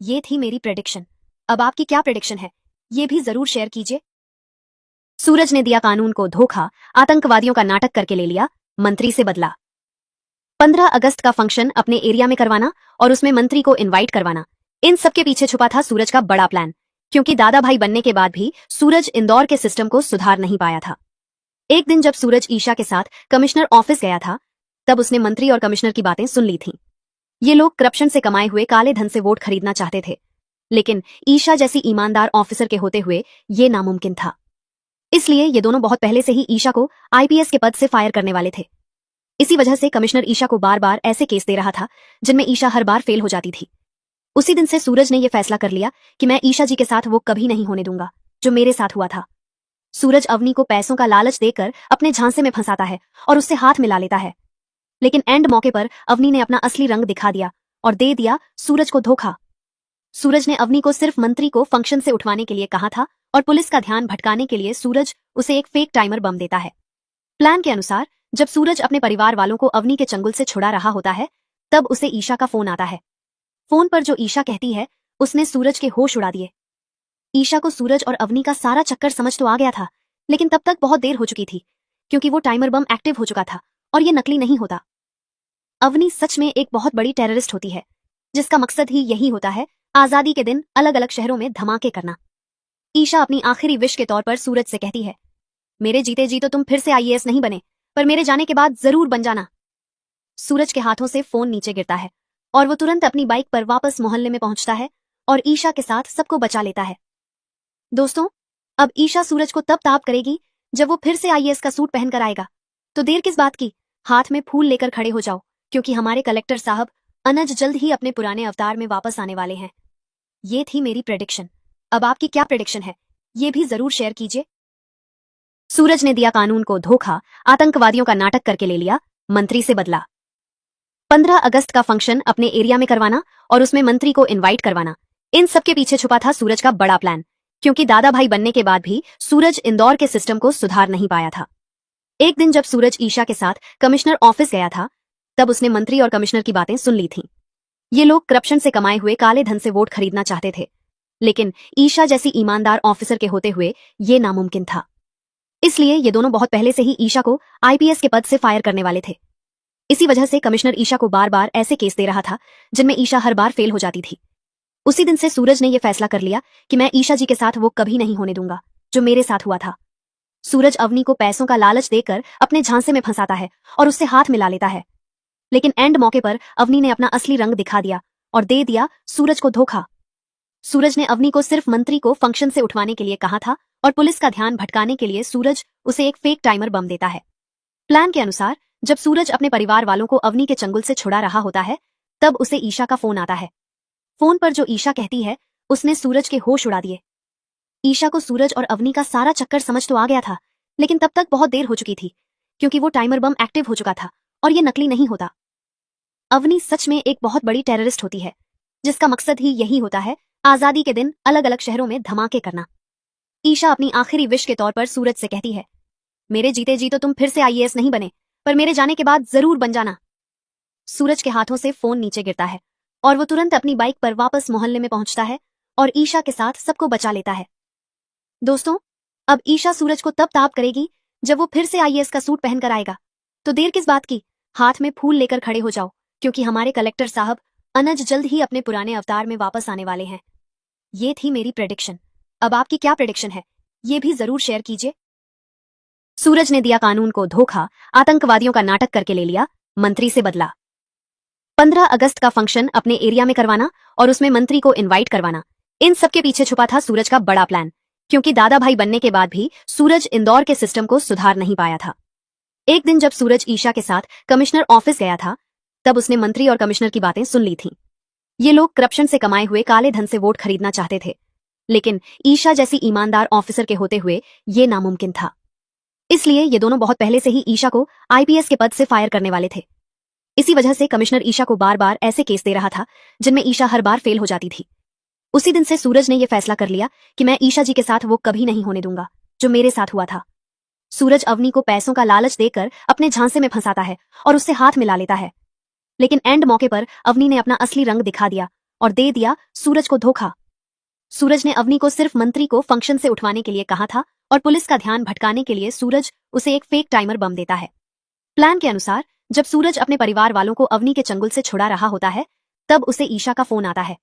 ये थी मेरी प्रेडिक्शन। अब आपकी क्या प्रेडिक्शन है, ये भी जरूर शेयर कीजिए। सूरज ने दिया कानून को धोखा, आतंकवादियों का नाटक करके ले लिया, मंत्री से बदला। 15 अगस्त का फंक्शन अपने एरिया में करवाना और उसमें मंत्री को इनवाइट करवाना, इन सबके पीछे छुपा था सूरज का बड़ा प्लान। क्योंकि दादा भाई बनने के बाद भी सूरज इंदौर के सिस्टम को सुधार नहीं पाया था। एक दिन जब सूरज ईशा के साथ कमिश्नर ऑफिस गया था, तब उसने मंत्री और कमिश्नर की बातें सुन ली थीं। ये लोग करप्शन से कमाए हुए काले धन से वोट खरीदना चाहते थे, लेकिन ईशा जैसी ईमानदार ऑफिसर के होते हुए ये नामुमकिन था। इसलिए ये दोनों बहुत पहले से ही ईशा को आईपीएस के पद से फायर करने वाले थे। इसी वजह से कमिश्नर ईशा को बार बार ऐसे केस दे रहा था जिनमें ईशा हर बार फेल हो जाती थी। उसी दिन से सूरज ने यह फैसला कर लिया कि मैं ईशा जी के साथ वो कभी नहीं होने दूंगा जो मेरे साथ हुआ था। सूरज अवनी को पैसों का लालच देकर अपने झांसे में फंसाता है और उससे हाथ मिला लेता है, लेकिन एंड मौके पर अवनी ने अपना असली रंग दिखा दिया और दे दिया सूरज को धोखा। सूरज ने अवनी को सिर्फ मंत्री को फंक्शन से उठवाने के लिए कहा था और पुलिस का ध्यान भटकाने के लिए सूरज उसे एक फेक टाइमर बम देता है। प्लान के अनुसार जब सूरज अपने परिवार वालों को अवनी के चंगुल से छुड़ा रहा होता है, तब उसे ईशा का फोन आता है। फोन पर जो ईशा कहती है उसने सूरज के होश उड़ा दिए। ईशा को सूरज और अवनी का सारा चक्कर समझ तो आ गया था, लेकिन तब तक बहुत देर हो चुकी थी, क्योंकि वो टाइमर बम एक्टिव हो चुका था और ये नकली नहीं होता। अवनी सच में एक बहुत बड़ी टेररिस्ट होती है, जिसका मकसद ही यही होता है आजादी के दिन अलग अलग शहरों में धमाके करना। ईशा अपनी आखिरी विश के तौर पर सूरज से कहती है, मेरे जीते जी तो तुम फिर से आईएएस नहीं बने, पर मेरे जाने के बाद जरूर बन जाना। सूरज के हाथों से फोन नीचे गिरता है और वो तुरंत अपनी बाइक पर वापस मोहल्ले में पहुंचता है और ईशा के साथ सबको बचा लेता है। दोस्तों, अब ईशा सूरज को तब ताप करेगी जब वो फिर से आईएएस का सूट पहनकर आएगा। तो देर किस बात की, हाथ में फूल लेकर खड़े हो जाओ, क्योंकि हमारे कलेक्टर साहब अनज जल्द ही अपने पुराने अवतार में वापस आने वाले हैं। ये थी मेरी प्रेडिक्शन। अब आपकी क्या प्रेडिक्शन है, ये भी जरूर शेयर कीजिए। सूरज ने दिया कानून को धोखा, आतंकवादियों का नाटक करके ले लिया, मंत्री से बदला। 15 अगस्त का फंक्शन अपने एरिया में करवाना और उसमें मंत्री को इनवाइट करवाना, इन सबके पीछे छुपा था सूरज का बड़ा प्लान। क्योंकि दादा भाई बनने के बाद भी सूरज इंदौर के सिस्टम को सुधार नहीं पाया था। एक दिन जब सूरज ईशा के साथ कमिश्नर ऑफिस गया था, तब उसने मंत्री और कमिश्नर की बातें सुन ली थीं। ये लोग करप्शन से कमाए हुए काले धन से वोट खरीदना चाहते थे, लेकिन ईशा जैसी ईमानदार ऑफिसर के होते हुए ये नामुमकिन था। इसलिए ये दोनों बहुत पहले से ही ईशा को आईपीएस के पद से फायर करने वाले थे। इसी वजह से कमिश्नर ईशा को बार बार ऐसे केस दे रहा था जिनमें ईशा हर बार फेल हो जाती थी। उसी दिन से सूरज ने यह फैसला कर लिया कि मैं ईशा जी के साथ वो कभी नहीं होने दूंगा जो मेरे साथ हुआ था। सूरज अवनी को पैसों का लालच देकर अपने झांसे में फंसाता है और उससे हाथ मिला लेता है, लेकिन एंड मौके पर अवनी ने अपना असली रंग दिखा दिया और दे दिया सूरज को धोखा। सूरज ने अवनी को सिर्फ मंत्री को फंक्शन से उठवाने के लिए कहा था और पुलिस का ध्यान भटकाने के लिए सूरज उसे एक फेक टाइमर बम देता है। प्लान के अनुसार जब सूरज अपने परिवार वालों को अवनी के चंगुल से छुड़ा रहा होता है, तब उसे ईशा का फोन आता है। फोन पर जो ईशा कहती है उसने सूरज के होश उड़ा दिए। ईशा को सूरज और अवनी का सारा चक्कर समझ तो आ गया था, लेकिन तब तक बहुत देर हो चुकी थी, क्योंकि वो टाइमर बम एक्टिव हो चुका था और ये नकली नहीं होता। अवनी सच में एक बहुत बड़ी टेररिस्ट होती है, जिसका मकसद ही यही होता है आजादी के दिन अलग अलग शहरों में धमाके करना। ईशा अपनी आखिरी विश के तौर पर सूरज से कहती है, मेरे जीते जी तो तुम फिर से आईएएस नहीं बने, पर मेरे जाने के बाद जरूर बन जाना। सूरज के हाथों से फोन नीचे गिरता है और वो तुरंत अपनी बाइक पर वापस मोहल्ले में पहुंचता है और ईशा के साथ सबको बचा लेता है। दोस्तों, अब ईशा सूरज को तब ताप करेगी जब वो फिर से आईएएस का सूट पहनकर आएगा। तो देर किस बात की, हाथ में फूल लेकर खड़े हो जाओ, क्योंकि हमारे कलेक्टर साहब अनज जल्द ही अपने पुराने अवतार में वापस आने वाले हैं। ये थी मेरी प्रेडिक्शन। अब आपकी क्या प्रेडिक्शन है, ये भी जरूर शेयर कीजिए। सूरज ने दिया कानून को धोखा, आतंकवादियों का नाटक करके ले लिया, मंत्री से बदला। 15 अगस्त का फंक्शन अपने एरिया में करवाना और उसमें मंत्री को इनवाइट करवाना, इन सबके पीछे छुपा था सूरज का बड़ा प्लान। क्योंकि दादा भाई बनने के बाद भी सूरज इंदौर के सिस्टम को सुधार नहीं पाया था। एक दिन जब सूरज ईशा के साथ कमिश्नर ऑफिस गया था, तब उसने मंत्री और कमिश्नर की बातें सुन ली थीं। ये लोग करप्शन से कमाए हुए काले धन से वोट खरीदना चाहते थे, लेकिन ईशा जैसी ईमानदार ऑफिसर के होते हुए ये नामुमकिन था। इसलिए ये दोनों बहुत पहले से ही ईशा को आईपीएस के पद से फायर करने वाले थे। इसी वजह से कमिश्नर ईशा को बार बार ऐसे केस दे रहा था जिनमें ईशा हर बार फेल हो जाती थी। उसी दिन से सूरज ने यह फैसला कर लिया कि मैं ईशा जी के साथ वो कभी नहीं होने दूंगा जो मेरे साथ हुआ था। सूरज अवनी को पैसों का लालच देकर अपने झांसे में फंसाता है और उससे हाथ मिला लेता है, लेकिन एंड मौके पर अवनी ने अपना असली रंग दिखा दिया और दे दिया सूरज को धोखा। सूरज ने अवनी को सिर्फ मंत्री को फंक्शन से उठवाने के लिए कहा था और पुलिस का ध्यान भटकाने के लिए सूरज उसे एक फेक टाइमर बम देता है। प्लान के अनुसार जब सूरज अपने परिवार वालों को अवनी के चंगुल से छुड़ा रहा होता है, तब उसे ईशा का फोन आता है।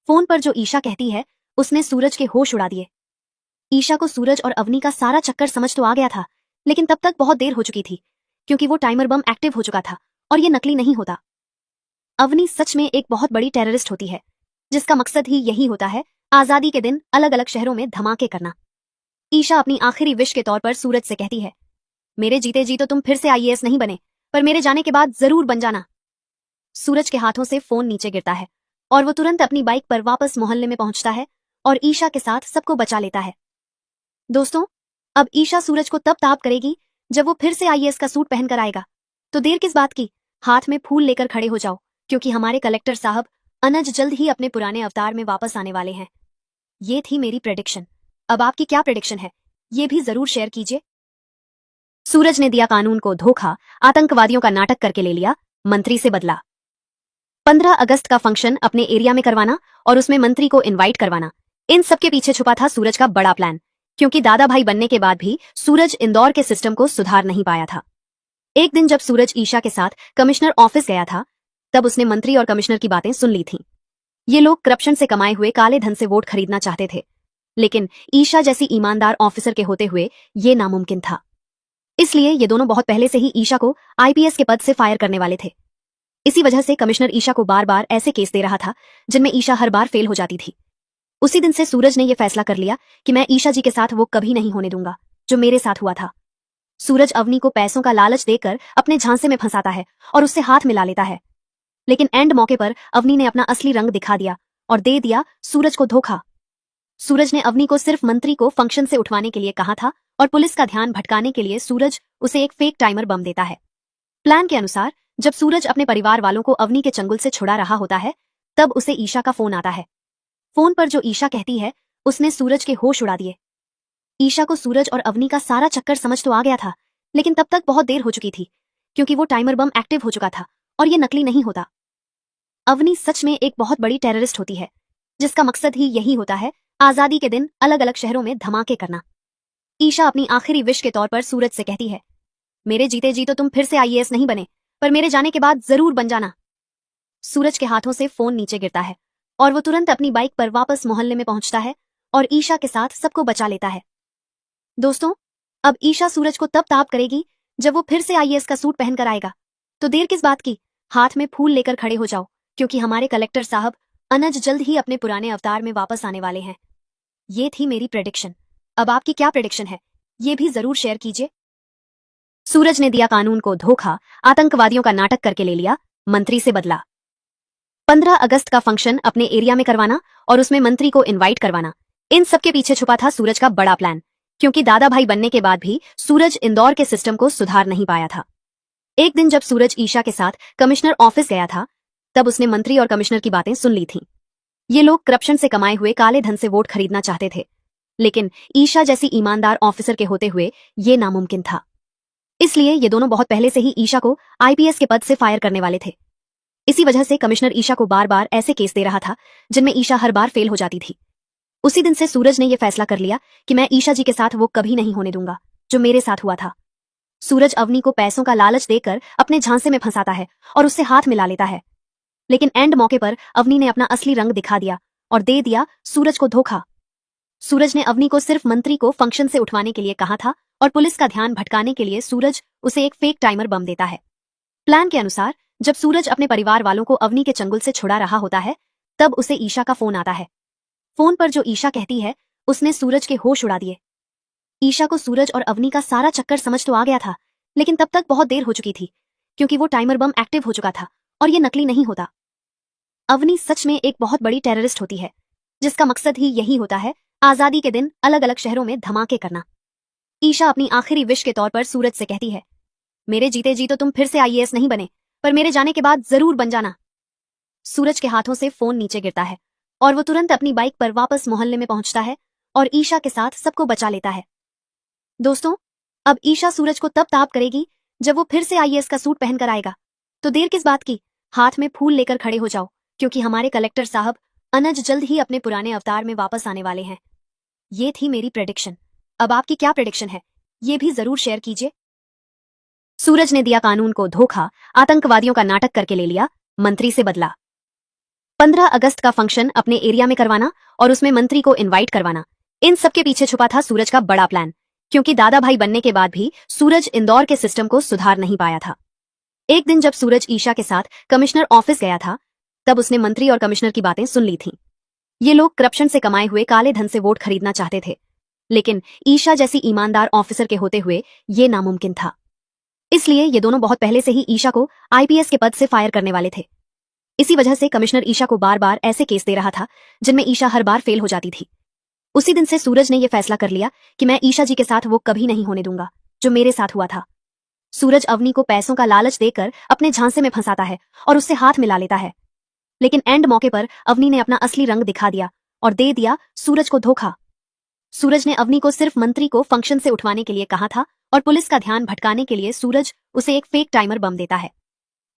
फोन पर जो ईशा कहती है उसने सूरज के होश उड़ा दिए। ईशा को सूरज और अवनी का सारा चक्कर समझ तो आ गया था, लेकिन तब तक बहुत देर हो चुकी थी क्योंकि वो टाइमर बम एक्टिव हो चुका था और ये नकली नहीं होता। अवनी सच में एक बहुत बड़ी टेररिस्ट होती है जिसका मकसद ही यही होता है आजादी के दिन अलग अलग शहरों में धमाके करना। ईशा अपनी आखिरी विश के तौर पर सूरज से कहती है, मेरे जीते जी तो तुम फिर से आईएएस नहीं बने, पर मेरे जाने के बाद जरूर बन जाना। सूरज के हाथों से फोन नीचे गिरता है और वो तुरंत अपनी बाइक पर वापस मोहल्ले में पहुंचता है और ईशा के साथ सबको बचा लेता है। दोस्तों, अब ईशा सूरज को तब ताप करेगी जब वो फिर से आईएएस का सूट पहनकर आएगा। तो देर किस बात की, हाथ में फूल लेकर खड़े हो जाओ, क्योंकि हमारे कलेक्टर साहब अनज जल्द ही अपने पुराने अवतार में वापस आने वाले हैं। ये थी मेरी प्रेडिक्शन। अब आपकी क्या प्रेडिक्शन है, ये भी जरूर शेयर कीजिए। सूरज ने दिया कानून को धोखा, आतंकवादियों का नाटक करके ले लिया, मंत्री से बदला। 15 अगस्त का फंक्शन अपने एरिया में करवाना और उसमें मंत्री को इनवाइट करवाना, इन सबके पीछे छुपा था सूरज का बड़ा प्लान। क्योंकि दादा भाई बनने के बाद भी सूरज इंदौर के सिस्टम को सुधार नहीं पाया था। एक दिन जब सूरज ईशा के साथ कमिश्नर ऑफिस गया था, तब उसने मंत्री और कमिश्नर की बातें सुन ली थीं। ये लोग करप्शन से कमाए हुए काले धन से वोट खरीदना चाहते थे, लेकिन ईशा जैसी ईमानदार ऑफिसर के होते हुए ये नामुमकिन था। इसलिए ये दोनों बहुत पहले से ही ईशा को आईपीएस के पद से फायर करने वाले थे। इसी वजह से कमिश्नर ईशा को बार बार ऐसे केस दे रहा था जिनमें ईशा हर बार फेल हो जाती थी। उसी दिन से सूरज ने यह फैसला कर लिया कि मैं ईशा जी के साथ वो कभी नहीं होने दूंगा जो मेरे साथ हुआ था। सूरज अवनी को पैसों का लालच देकर अपने झांसे में फंसाता है और उससे हाथ मिला लेता है, लेकिन एंड मौके पर अवनी ने अपना असली रंग दिखा दिया और दे दिया सूरज को धोखा। सूरज ने अवनी को सिर्फ मंत्री को फंक्शन से उठवाने के लिए कहा था और पुलिस का ध्यान भटकाने के लिए सूरज उसे एक फेक टाइमर बम देता है। प्लान के अनुसार जब सूरज अपने परिवार वालों को अवनी के चंगुल से छुड़ा रहा होता है, तब उसे ईशा का फोन आता है। फोन पर जो ईशा कहती है उसने सूरज के होश उड़ा दिए। ईशा को सूरज और अवनी का सारा चक्कर समझ तो आ गया था, लेकिन तब तक बहुत देर हो चुकी थी क्योंकि वो टाइमर बम एक्टिव हो चुका था और ये नकली नहीं होता। अवनी सच में एक बहुत बड़ी टेररिस्ट होती है जिसका मकसद ही यही होता है आजादी के दिन अलग अलग शहरों में धमाके करना। ईशा अपनी आखिरी विश के तौर पर सूरज से कहती है, मेरे जीते जी तो तुम फिर से आईएएस नहीं बने, पर मेरे जाने के बाद जरूर बन जाना। सूरज के हाथों से फोन नीचे गिरता है और वो तुरंत अपनी बाइक पर वापस मोहल्ले में पहुंचता है और ईशा के साथ सबको बचा लेता है। दोस्तों, अब ईशा सूरज को तब ताप करेगी जब वो फिर से आईएएस का सूट पहनकर आएगा। तो देर किस बात की, हाथ में फूल लेकर खड़े हो जाओ, क्योंकि हमारे कलेक्टर साहब अनज जल्द ही अपने पुराने अवतार में वापस आने वाले हैं। ये थी मेरी प्रेडिक्शन। अब आपकी क्या प्रेडिक्शन है, ये भी जरूर शेयर कीजिए। सूरज ने दिया कानून को धोखा, आतंकवादियों का नाटक करके ले लिया, मंत्री से बदला। 15 अगस्त का फंक्शन अपने एरिया में करवाना और उसमें मंत्री को इनवाइट करवाना, इन सबके पीछे छुपा था सूरज का बड़ा प्लान। क्योंकि दादा भाई बनने के बाद भी सूरज इंदौर के सिस्टम को सुधार नहीं पाया था। एक दिन जब सूरज ईशा के साथ कमिश्नर ऑफिस गया था, तब उसने मंत्री और कमिश्नर की बातें सुन ली थीं। ये लोग करप्शन से कमाए हुए काले धन से वोट खरीदना चाहते थे, लेकिन ईशा जैसी ईमानदार ऑफिसर के होते हुए ये नामुमकिन था। इसलिए ये दोनों बहुत पहले से ही ईशा को आईपीएस के पद से फायर करने वाले थे। इसी वजह से कमिश्नर ईशा को बार बार ऐसे केस दे रहा था जिनमें ईशा हर बार फेल हो जाती थी। उसी दिन से सूरज ने यह फैसला कर लिया कि मैं ईशा जी के साथ वो कभी नहीं होने दूंगा जो मेरे साथ हुआ था। सूरज अवनी को पैसों का लालच देकर अपने झांसे में फंसाता है और उससे हाथ मिला लेता है, लेकिन एंड मौके पर अवनी ने अपना असली रंग दिखा दिया और दे दिया सूरज को धोखा। सूरज ने अवनी को सिर्फ मंत्री को फंक्शन से उठवाने के लिए कहा था और पुलिस का ध्यान भटकाने के लिए सूरज उसे एक फेक टाइमर बम देता है। प्लान के अनुसार जब सूरज अपने परिवार वालों को अवनी के चंगुल से छुड़ा रहा होता है, तब उसे ईशा का फोन आता है। फोन पर जो ईशा कहती है उसने सूरज के होश उड़ा दिए। ईशा को सूरज और अवनी का सारा चक्कर समझ तो आ गया था, लेकिन तब तक बहुत देर हो चुकी थी क्योंकि वो टाइमर बम एक्टिव हो चुका था और ये नकली नहीं होता। अवनी सच में एक बहुत बड़ी टेररिस्ट होती है जिसका मकसद ही यही होता है आजादी के दिन अलग अलग शहरों में धमाके करना। ईशा अपनी आखिरी विश के तौर पर सूरज से कहती है, मेरे जीते जी तो तुम फिर से आईएएस नहीं बने, पर मेरे जाने के बाद जरूर बन जाना। सूरज के हाथों से फोन नीचे गिरता है और वो तुरंत अपनी बाइक पर वापस मोहल्ले में पहुंचता है और ईशा के साथ सबको बचा लेता है। दोस्तों, अब ईशा सूरज को तब ताप करेगी जब वो फिर से आईएएस का सूट पहनकर आएगा। तो देर किस बात की, हाथ में फूल लेकर खड़े हो जाओ, क्योंकि हमारे कलेक्टर साहब अनज जल्द ही अपने पुराने अवतार में वापस आने वाले हैं। ये थी मेरी प्रेडिक्शन। अब आपकी क्या प्रेडिक्शन है, ये भी जरूर शेयर कीजिए। सूरज ने दिया कानून को धोखा, आतंकवादियों का नाटक करके ले लिया, मंत्री से बदला। 15 अगस्त का फंक्शन अपने एरिया में करवाना और उसमें मंत्री को इनवाइट करवाना, इन सबके पीछे छुपा था सूरज का बड़ा प्लान। क्योंकि दादा भाई बनने के बाद भी सूरज इंदौर के सिस्टम को सुधार नहीं पाया था। एक दिन जब सूरज ईशा के साथ कमिश्नर ऑफिस गया था, तब उसने मंत्री और कमिश्नर की बातें सुन ली थीं। ये लोग करप्शन से कमाए हुए काले धन से वोट खरीदना चाहते थे, लेकिन ईशा जैसी ईमानदार ऑफिसर के होते हुए ये नामुमकिन था। इसलिए ये दोनों बहुत पहले से ही ईशा को आईपीएस के पद से फायर करने वाले थे। इसी वजह से कमिश्नर ईशा को बार बार ऐसे केस दे रहा था जिनमें ईशा हर बार फेल हो जाती थी। उसी दिन से सूरज ने यह फैसला कर लिया कि मैं ईशा जी के साथ वो कभी नहीं होने दूंगा जो मेरे साथ हुआ था। सूरज अवनी को पैसों का लालच देकर अपने झांसे में फंसाता है और उससे हाथ मिला लेता है, लेकिन एंड मौके पर अवनी ने अपना असली रंग दिखा दिया और दे दिया सूरज को धोखा। सूरज ने अवनी को सिर्फ मंत्री को फंक्शन से उठवाने के लिए कहा था और पुलिस का ध्यान भटकाने के लिए सूरज उसे एक फेक टाइमर बम देता है।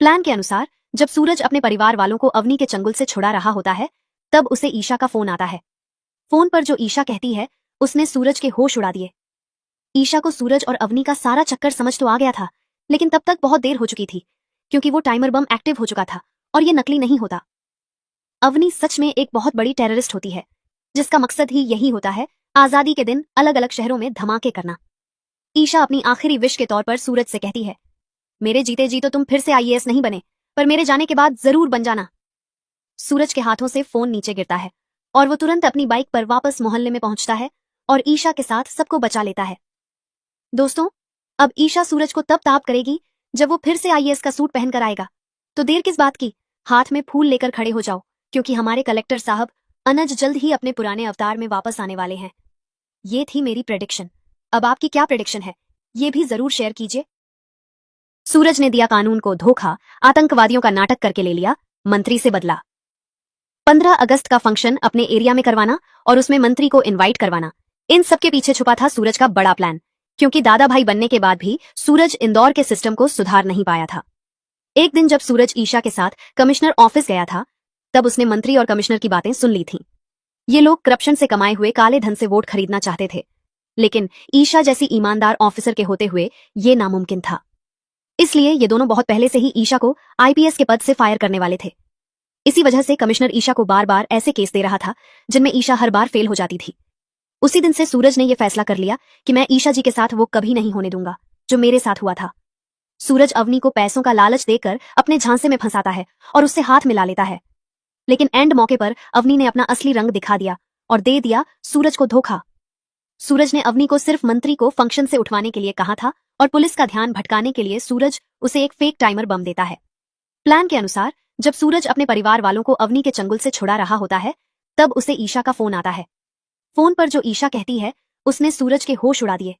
प्लान के अनुसार जब सूरज अपने परिवार वालों को अवनी के चंगुल से छुड़ा रहा होता है, तब उसे ईशा का फोन आता है। फोन पर जो ईशा कहती है उसने सूरज के होश उड़ा दिए। ईशा को सूरज और अवनी का सारा चक्कर समझ तो आ गया था, लेकिन तब तक बहुत देर हो चुकी थी, क्योंकि वो टाइमर बम एक्टिव हो चुका था और ये नकली नहीं होता। अवनी सच में एक बहुत बड़ी टेररिस्ट होती है, जिसका मकसद ही यही होता है आजादी के दिन अलग अलग शहरों में धमाके करना। ईशा अपनी आखिरी विश के तौर पर सूरज से कहती है, मेरे जीते जी तो तुम फिर से आईएएस नहीं बने, पर मेरे जाने के बाद जरूर बन जाना। सूरज के हाथों से फोन नीचे गिरता है और वो तुरंत अपनी बाइक पर वापस मोहल्ले में पहुंचता है और ईशा के साथ सबको बचा लेता है। दोस्तों, अब ईशा सूरज को तब ताप करेगी जब वो फिर से आईएएस का सूट पहनकर आएगा। तो देर किस बात की, हाथ में फूल लेकर खड़े हो जाओ, क्योंकि हमारे कलेक्टर साहब अनज जल्द ही अपने पुराने अवतार में वापस आने वाले हैं। ये थी मेरी प्रेडिक्शन। अब आपकी क्या प्रेडिक्शन है, ये भी जरूर शेयर कीजिए। सूरज ने दिया कानून को धोखा, आतंकवादियों का नाटक करके ले लिया, मंत्री से बदला। 15 अगस्त का फंक्शन अपने एरिया में करवाना और उसमें मंत्री को इनवाइट करवाना, इन सबके पीछे छुपा था सूरज का बड़ा प्लान। क्योंकि दादा भाई बनने के बाद भी सूरज इंदौर के सिस्टम को सुधार नहीं पाया था। एक दिन जब सूरज ईशा के साथ कमिश्नर ऑफिस गया था, तब उसने मंत्री और कमिश्नर की बातें सुन ली थीं। ये लोग करप्शन से कमाए हुए काले धन से वोट खरीदना चाहते थे, लेकिन ईशा जैसी ईमानदार ऑफिसर के होते हुए ये नामुमकिन था। इसलिए ये दोनों बहुत पहले से ही ईशा को आईपीएस के पद से फायर करने वाले थे। इसी वजह से कमिश्नर ईशा को बार बार ऐसे केस दे रहा था जिनमें ईशा हर बार फेल हो जाती थी। उसी दिन से सूरज ने यह फैसला कर लिया कि मैं ईशा जी के साथ वो कभी नहीं होने दूंगा जो मेरे साथ हुआ था। सूरज अवनी को पैसों का लालच देकर अपने झांसे में फंसाता है और उससे हाथ मिला लेता है, लेकिन एंड मौके पर अवनी ने अपना असली रंग दिखा दिया और दे दिया सूरज को धोखा। सूरज ने अवनी को सिर्फ मंत्री को फंक्शन से उठवाने के लिए कहा था और पुलिस का ध्यान भटकाने के लिए सूरज उसे एक फेक टाइमर बम देता है। प्लान के अनुसार जब सूरज अपने परिवार वालों को अवनी के चंगुल से छुड़ा रहा होता है, तब उसे ईशा का फोन आता है। फोन पर जो ईशा कहती है उसने सूरज के होश उड़ा दिए।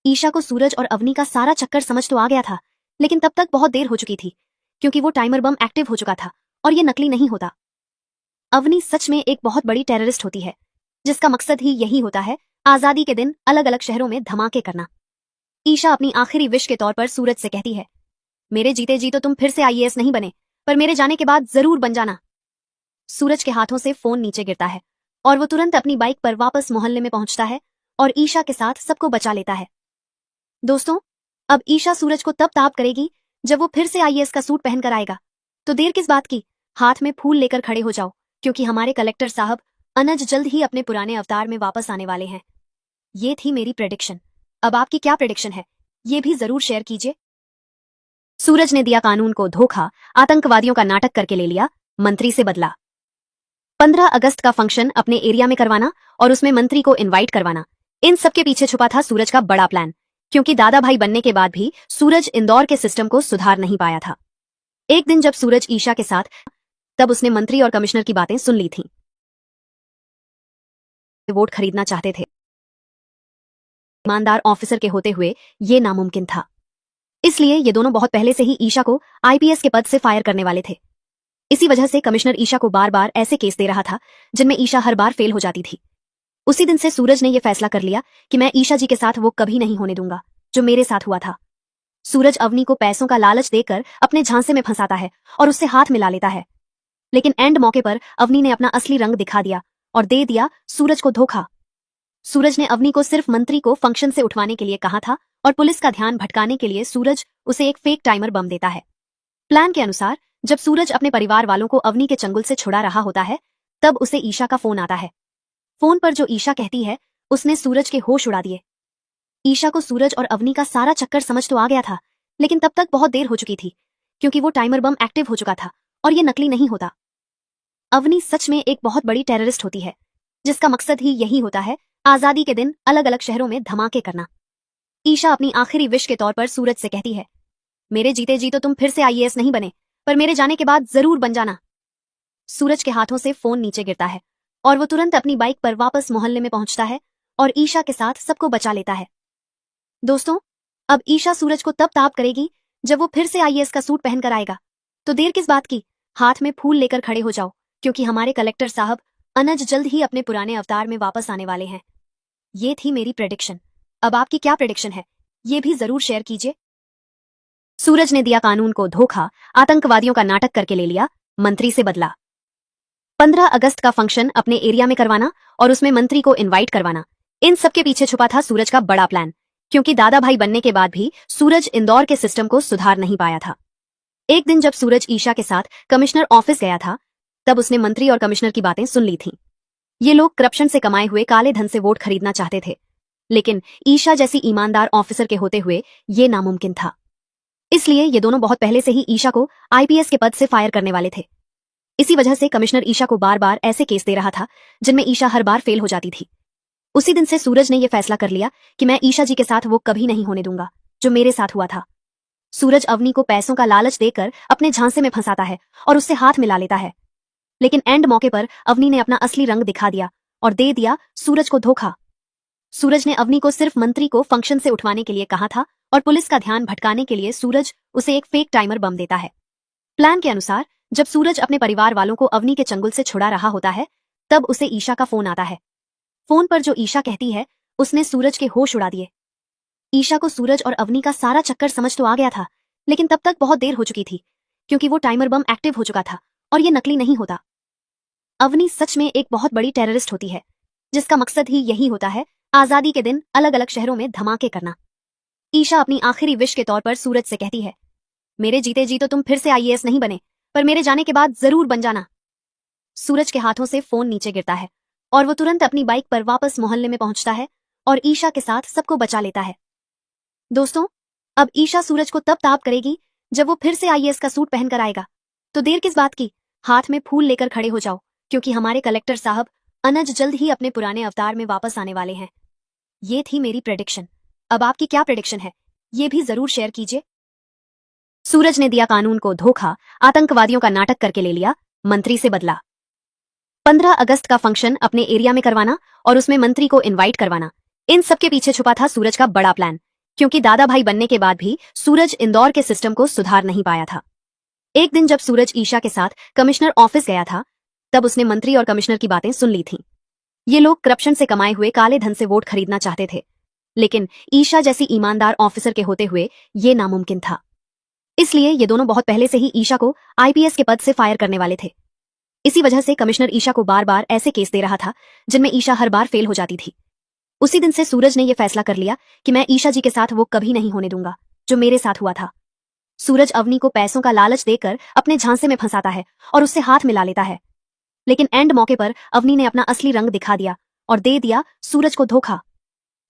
ईशा को सूरज और अवनी का सारा चक्कर समझ तो आ गया था, लेकिन तब तक बहुत देर हो चुकी थी, क्योंकि वो टाइमर बम एक्टिव हो चुका था और ये नकली नहीं होता। अवनी सच में एक बहुत बड़ी टेररिस्ट होती है, जिसका मकसद ही यही होता है आजादी के दिन अलग अलग शहरों में धमाके करना। ईशा अपनी आखिरी विश के तौर पर सूरज से कहती है, मेरे जीते जी तो तुम फिर से आईएएस नहीं बने, पर मेरे जाने के बाद जरूर बन जाना। सूरज के हाथों से फोन नीचे गिरता है और वो तुरंत अपनी बाइक पर वापस मोहल्ले में पहुंचता है और ईशा के साथ सबको बचा लेता है। दोस्तों, अब ईशा सूरज को तब ताप करेगी जब वो फिर से आईएएस का सूट पहनकर आएगा। तो देर किस बात की, हाथ में फूल लेकर खड़े हो जाओ, क्योंकि हमारे कलेक्टर साहब अनज जल्द ही अपने पुराने अवतार में वापस आने वाले हैं। ये थी मेरी प्रेडिक्शन। अब आपकी क्या प्रेडिक्शन है, ये भी जरूर शेयर कीजिए। सूरज ने दिया कानून को धोखा, आतंकवादियों का नाटक करके ले लिया, मंत्री से बदला। 15 अगस्त का फंक्शन अपने एरिया में करवाना और उसमें मंत्री को इनवाइट करवाना, इन सबके पीछे छुपा था सूरज का बड़ा प्लान। क्योंकि दादा भाई बनने के बाद भी सूरज इंदौर के सिस्टम को सुधार नहीं पाया था। एक दिन जब सूरज ईशा के साथ, तब उसने मंत्री और कमिश्नर की बातें सुन ली थीं। वोट खरीदना चाहते थे, ईमानदार ऑफिसर के होते हुए ये नामुमकिन था। इसलिए ये दोनों बहुत पहले से ही ईशा को आईपीएस के पद से फायर करने वाले थे। इसी वजह से कमिश्नर ईशा को बार बार ऐसे केस दे रहा था जिनमें ईशा हर बार फेल हो जाती थी। उसी दिन से सूरज ने यह फैसला कर लिया कि मैं ईशा जी के साथ वो कभी नहीं होने दूंगा जो मेरे साथ हुआ था। सूरज अवनी को पैसों का लालच देकर अपने झांसे में फंसाता है और उससे हाथ मिला लेता है, लेकिन एंड मौके पर अवनी ने अपना असली रंग दिखा दिया और दे दिया सूरज को धोखा। सूरज ने अवनी को सिर्फ मंत्री को फंक्शन से उठवाने के लिए कहा था और पुलिस का ध्यान भटकाने के लिए सूरज उसे एक फेक टाइमर बम देता है। प्लान के अनुसार जब सूरज अपने परिवार वालों को अवनी के चंगुल से छुड़ा रहा होता है, तब उसे ईशा का फोन आता है। फोन पर जो ईशा कहती है उसने सूरज के होश उड़ा दिए। ईशा को सूरज और अवनी का सारा चक्कर समझ तो आ गया था, लेकिन तब तक बहुत देर हो चुकी थी क्योंकि वो टाइमर बम एक्टिव हो चुका था और ये नकली नहीं होता। अवनी सच में एक बहुत बड़ी टेररिस्ट होती है जिसका मकसद ही यही होता है आजादी के दिन अलग अलग शहरों में धमाके करना। ईशा अपनी आखिरी विश के तौर पर सूरज से कहती है, मेरे जीते जी तो तुम फिर से आईएएस नहीं बने, पर मेरे जाने के बाद जरूर बन जाना। सूरज के हाथों से फोन नीचे गिरता है और वो तुरंत अपनी बाइक पर वापस मोहल्ले में पहुंचता है और ईशा के साथ सबको बचा लेता है। दोस्तों, अब ईशा सूरज को तब ताप करेगी जब वो फिर से आईएएस का सूट पहनकर आएगा। तो देर किस बात की, हाथ में फूल लेकर खड़े हो जाओ, क्योंकि हमारे कलेक्टर साहब अनज जल्द ही अपने पुराने अवतार में वापस आने वाले हैं। ये थी मेरी प्रेडिक्शन। अब आपकी क्या प्रेडिक्शन है, ये भी जरूर शेयर कीजिए। सूरज ने दिया कानून को धोखा, आतंकवादियों का नाटक करके ले लिया, मंत्री से बदला। 15 अगस्त का फंक्शन अपने एरिया में करवाना और उसमें मंत्री को इनवाइट करवाना, इन सबके पीछे छुपा था सूरज का बड़ा प्लान। क्योंकि दादा भाई बनने के बाद भी सूरज इंदौर के सिस्टम को सुधार नहीं पाया था। एक दिन जब सूरज ईशा के साथ कमिश्नर ऑफिस गया था, तब उसने मंत्री और कमिश्नर की बातें सुन ली थीं। ये लोग करप्शन से कमाए हुए काले धन से वोट खरीदना चाहते थे, लेकिन ईशा जैसी ईमानदार ऑफिसर के होते हुए ये नामुमकिन था। इसलिए ये दोनों बहुत पहले से ही ईशा को आईपीएस के पद से फायर करने वाले थे। इसी वजह से कमिश्नर ईशा को बार बार ऐसे केस दे रहा था जिनमें ईशा हर बार फेल हो जाती थी। उसी दिन से सूरज ने यह फैसला कर लिया कि मैं ईशा जी के साथ वो कभी नहीं होने दूंगा जो मेरे साथ हुआ था। सूरज अवनी को पैसों का लालच देकर अपने झांसे में फंसाता है और उससे हाथ मिला लेता है, लेकिन एंड मौके पर अवनी ने अपना असली रंग दिखा दिया और दे दिया सूरज को धोखा। सूरज ने अवनी को सिर्फ मंत्री को फंक्शन से उठवाने के लिए कहा था और पुलिस का ध्यान भटकाने के लिए सूरज उसे एक फेक टाइमर बम देता है। प्लान के अनुसार जब सूरज अपने परिवार वालों को अवनी के चंगुल से छुड़ा रहा होता है, तब उसे ईशा का फोन आता है। फोन पर जो ईशा कहती है उसने सूरज के होश उड़ा दिए। ईशा को सूरज और अवनी का सारा चक्कर समझ तो आ गया था, लेकिन तब तक बहुत देर हो चुकी थी क्योंकि वो टाइमर बम एक्टिव हो चुका था और ये नकली नहीं होता। अवनी सच में एक बहुत बड़ी टेररिस्ट होती है जिसका मकसद ही यही होता है आजादी के दिन अलग अलग शहरों में धमाके करना। ईशा अपनी आखिरी विश के तौर पर सूरज से कहती है, मेरे जीते जी तो तुम फिर से आईएएस नहीं बने, पर मेरे जाने के बाद जरूर बन जाना। सूरज के हाथों से फोन नीचे गिरता है और वो तुरंत अपनी बाइक पर वापस मोहल्ले में पहुंचता है और ईशा के साथ सबको बचा लेता है। दोस्तों, अब ईशा सूरज को तब ताप करेगी जब वो फिर से आईएएस का सूट पहनकर आएगा। तो देर किस बात की, हाथ में फूल लेकर खड़े हो जाओ, क्योंकि हमारे कलेक्टर साहब अनज जल्द ही अपने पुराने अवतार में वापस आने वाले हैं। ये थी मेरी प्रेडिक्शन। अब आपकी क्या प्रेडिक्शन है, ये भी जरूर शेयर कीजिए। सूरज ने दिया कानून को धोखा, आतंकवादियों का नाटक करके ले लिया, मंत्री से बदला। 15 अगस्त का फंक्शन अपने एरिया में करवाना और उसमें मंत्री को इनवाइट करवाना, इन सबके पीछे छुपा था सूरज का बड़ा प्लान। क्योंकि दादा भाई बनने के बाद भी सूरज इंदौर के सिस्टम को सुधार नहीं पाया था। एक दिन जब सूरज ईशा के साथ कमिश्नर ऑफिस गया था, तब उसने मंत्री और कमिश्नर की बातें सुन ली थीं। ये लोग करप्शन से कमाए हुए काले धन से वोट खरीदना चाहते थे, लेकिन ईशा जैसी ईमानदार ऑफिसर के होते हुए ये नामुमकिन था। इसलिए ये दोनों बहुत पहले से ही ईशा को आईपीएस के पद से फायर करने वाले थे। इसी वजह से कमिश्नर ईशा को बार बार ऐसे केस दे रहा था जिनमें ईशा हर बार फेल हो जाती थी। उसी दिन से सूरज ने यह फैसला कर लिया कि मैं ईशा जी के साथ वो कभी नहीं होने दूंगा जो मेरे साथ हुआ था। सूरज अवनी को पैसों का लालच देकर अपने झांसे में फंसाता है और उससे हाथ मिला लेता है, लेकिन एंड मौके पर अवनी ने अपना असली रंग दिखा दिया और दे दिया सूरज को धोखा।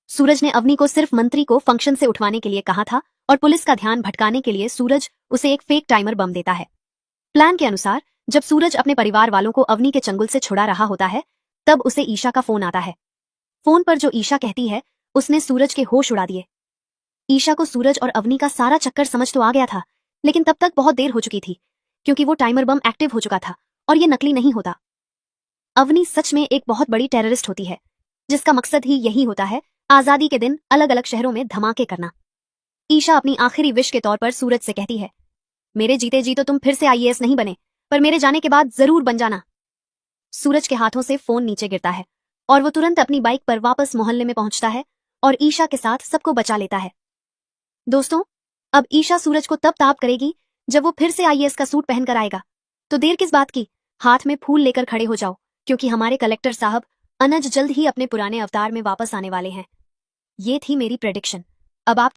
सूरज ने अवनी को सिर्फ मंत्री को फंक्शन से उठवाने के लिए कहा था और पुलिस का ध्यान भटकाने के लिए सूरज उसे एक फेक टाइमर बम देता है। प्लान के अनुसार जब सूरज अपने परिवार वालों को अवनी के चंगुल से छुड़ा रहा होता है, तब उसे ईशा का फोन आता है। फोन पर जो ईशा कहती है उसने सूरज के होश उड़ा दिए। ईशा को सूरज और अवनी का सारा चक्कर समझ तो आ गया था, लेकिन तब तक बहुत देर हो चुकी थी क्योंकि वो टाइमर बम एक्टिव हो चुका था और ये नकली नहीं होता। अवनी सच में एक बहुत बड़ी टेररिस्ट होती है जिसका मकसद ही यही होता है आजादी के दिन अलग अलग शहरों में धमाके करना। ईशा अपनी आखिरी विश के तौर पर सूरज से कहती है, मेरे जीते जी तो तुम फिर से आईएएस नहीं बने, पर मेरे जाने के बाद जरूर बन जाना। सूरज के हाथों से फोन नीचे गिरता है और वो तुरंत अपनी बाइक पर वापस मोहल्ले में पहुंचता है और ईशा के साथ सबको बचा लेता है। दोस्तों, अब ईशा सूरज को तब ताप करेगी जब वो फिर से आईएएस का सूट पहनकर आएगा। तो देर किस बात की, हाथ में फूल लेकर खड़े हो जाओ, क्योंकि हमारे कलेक्टर साहब अनज जल्द ही अपने पुराने अवतार में वापस आने वाले हैं। ये थी मेरी प्रेडिक्शन। अब आप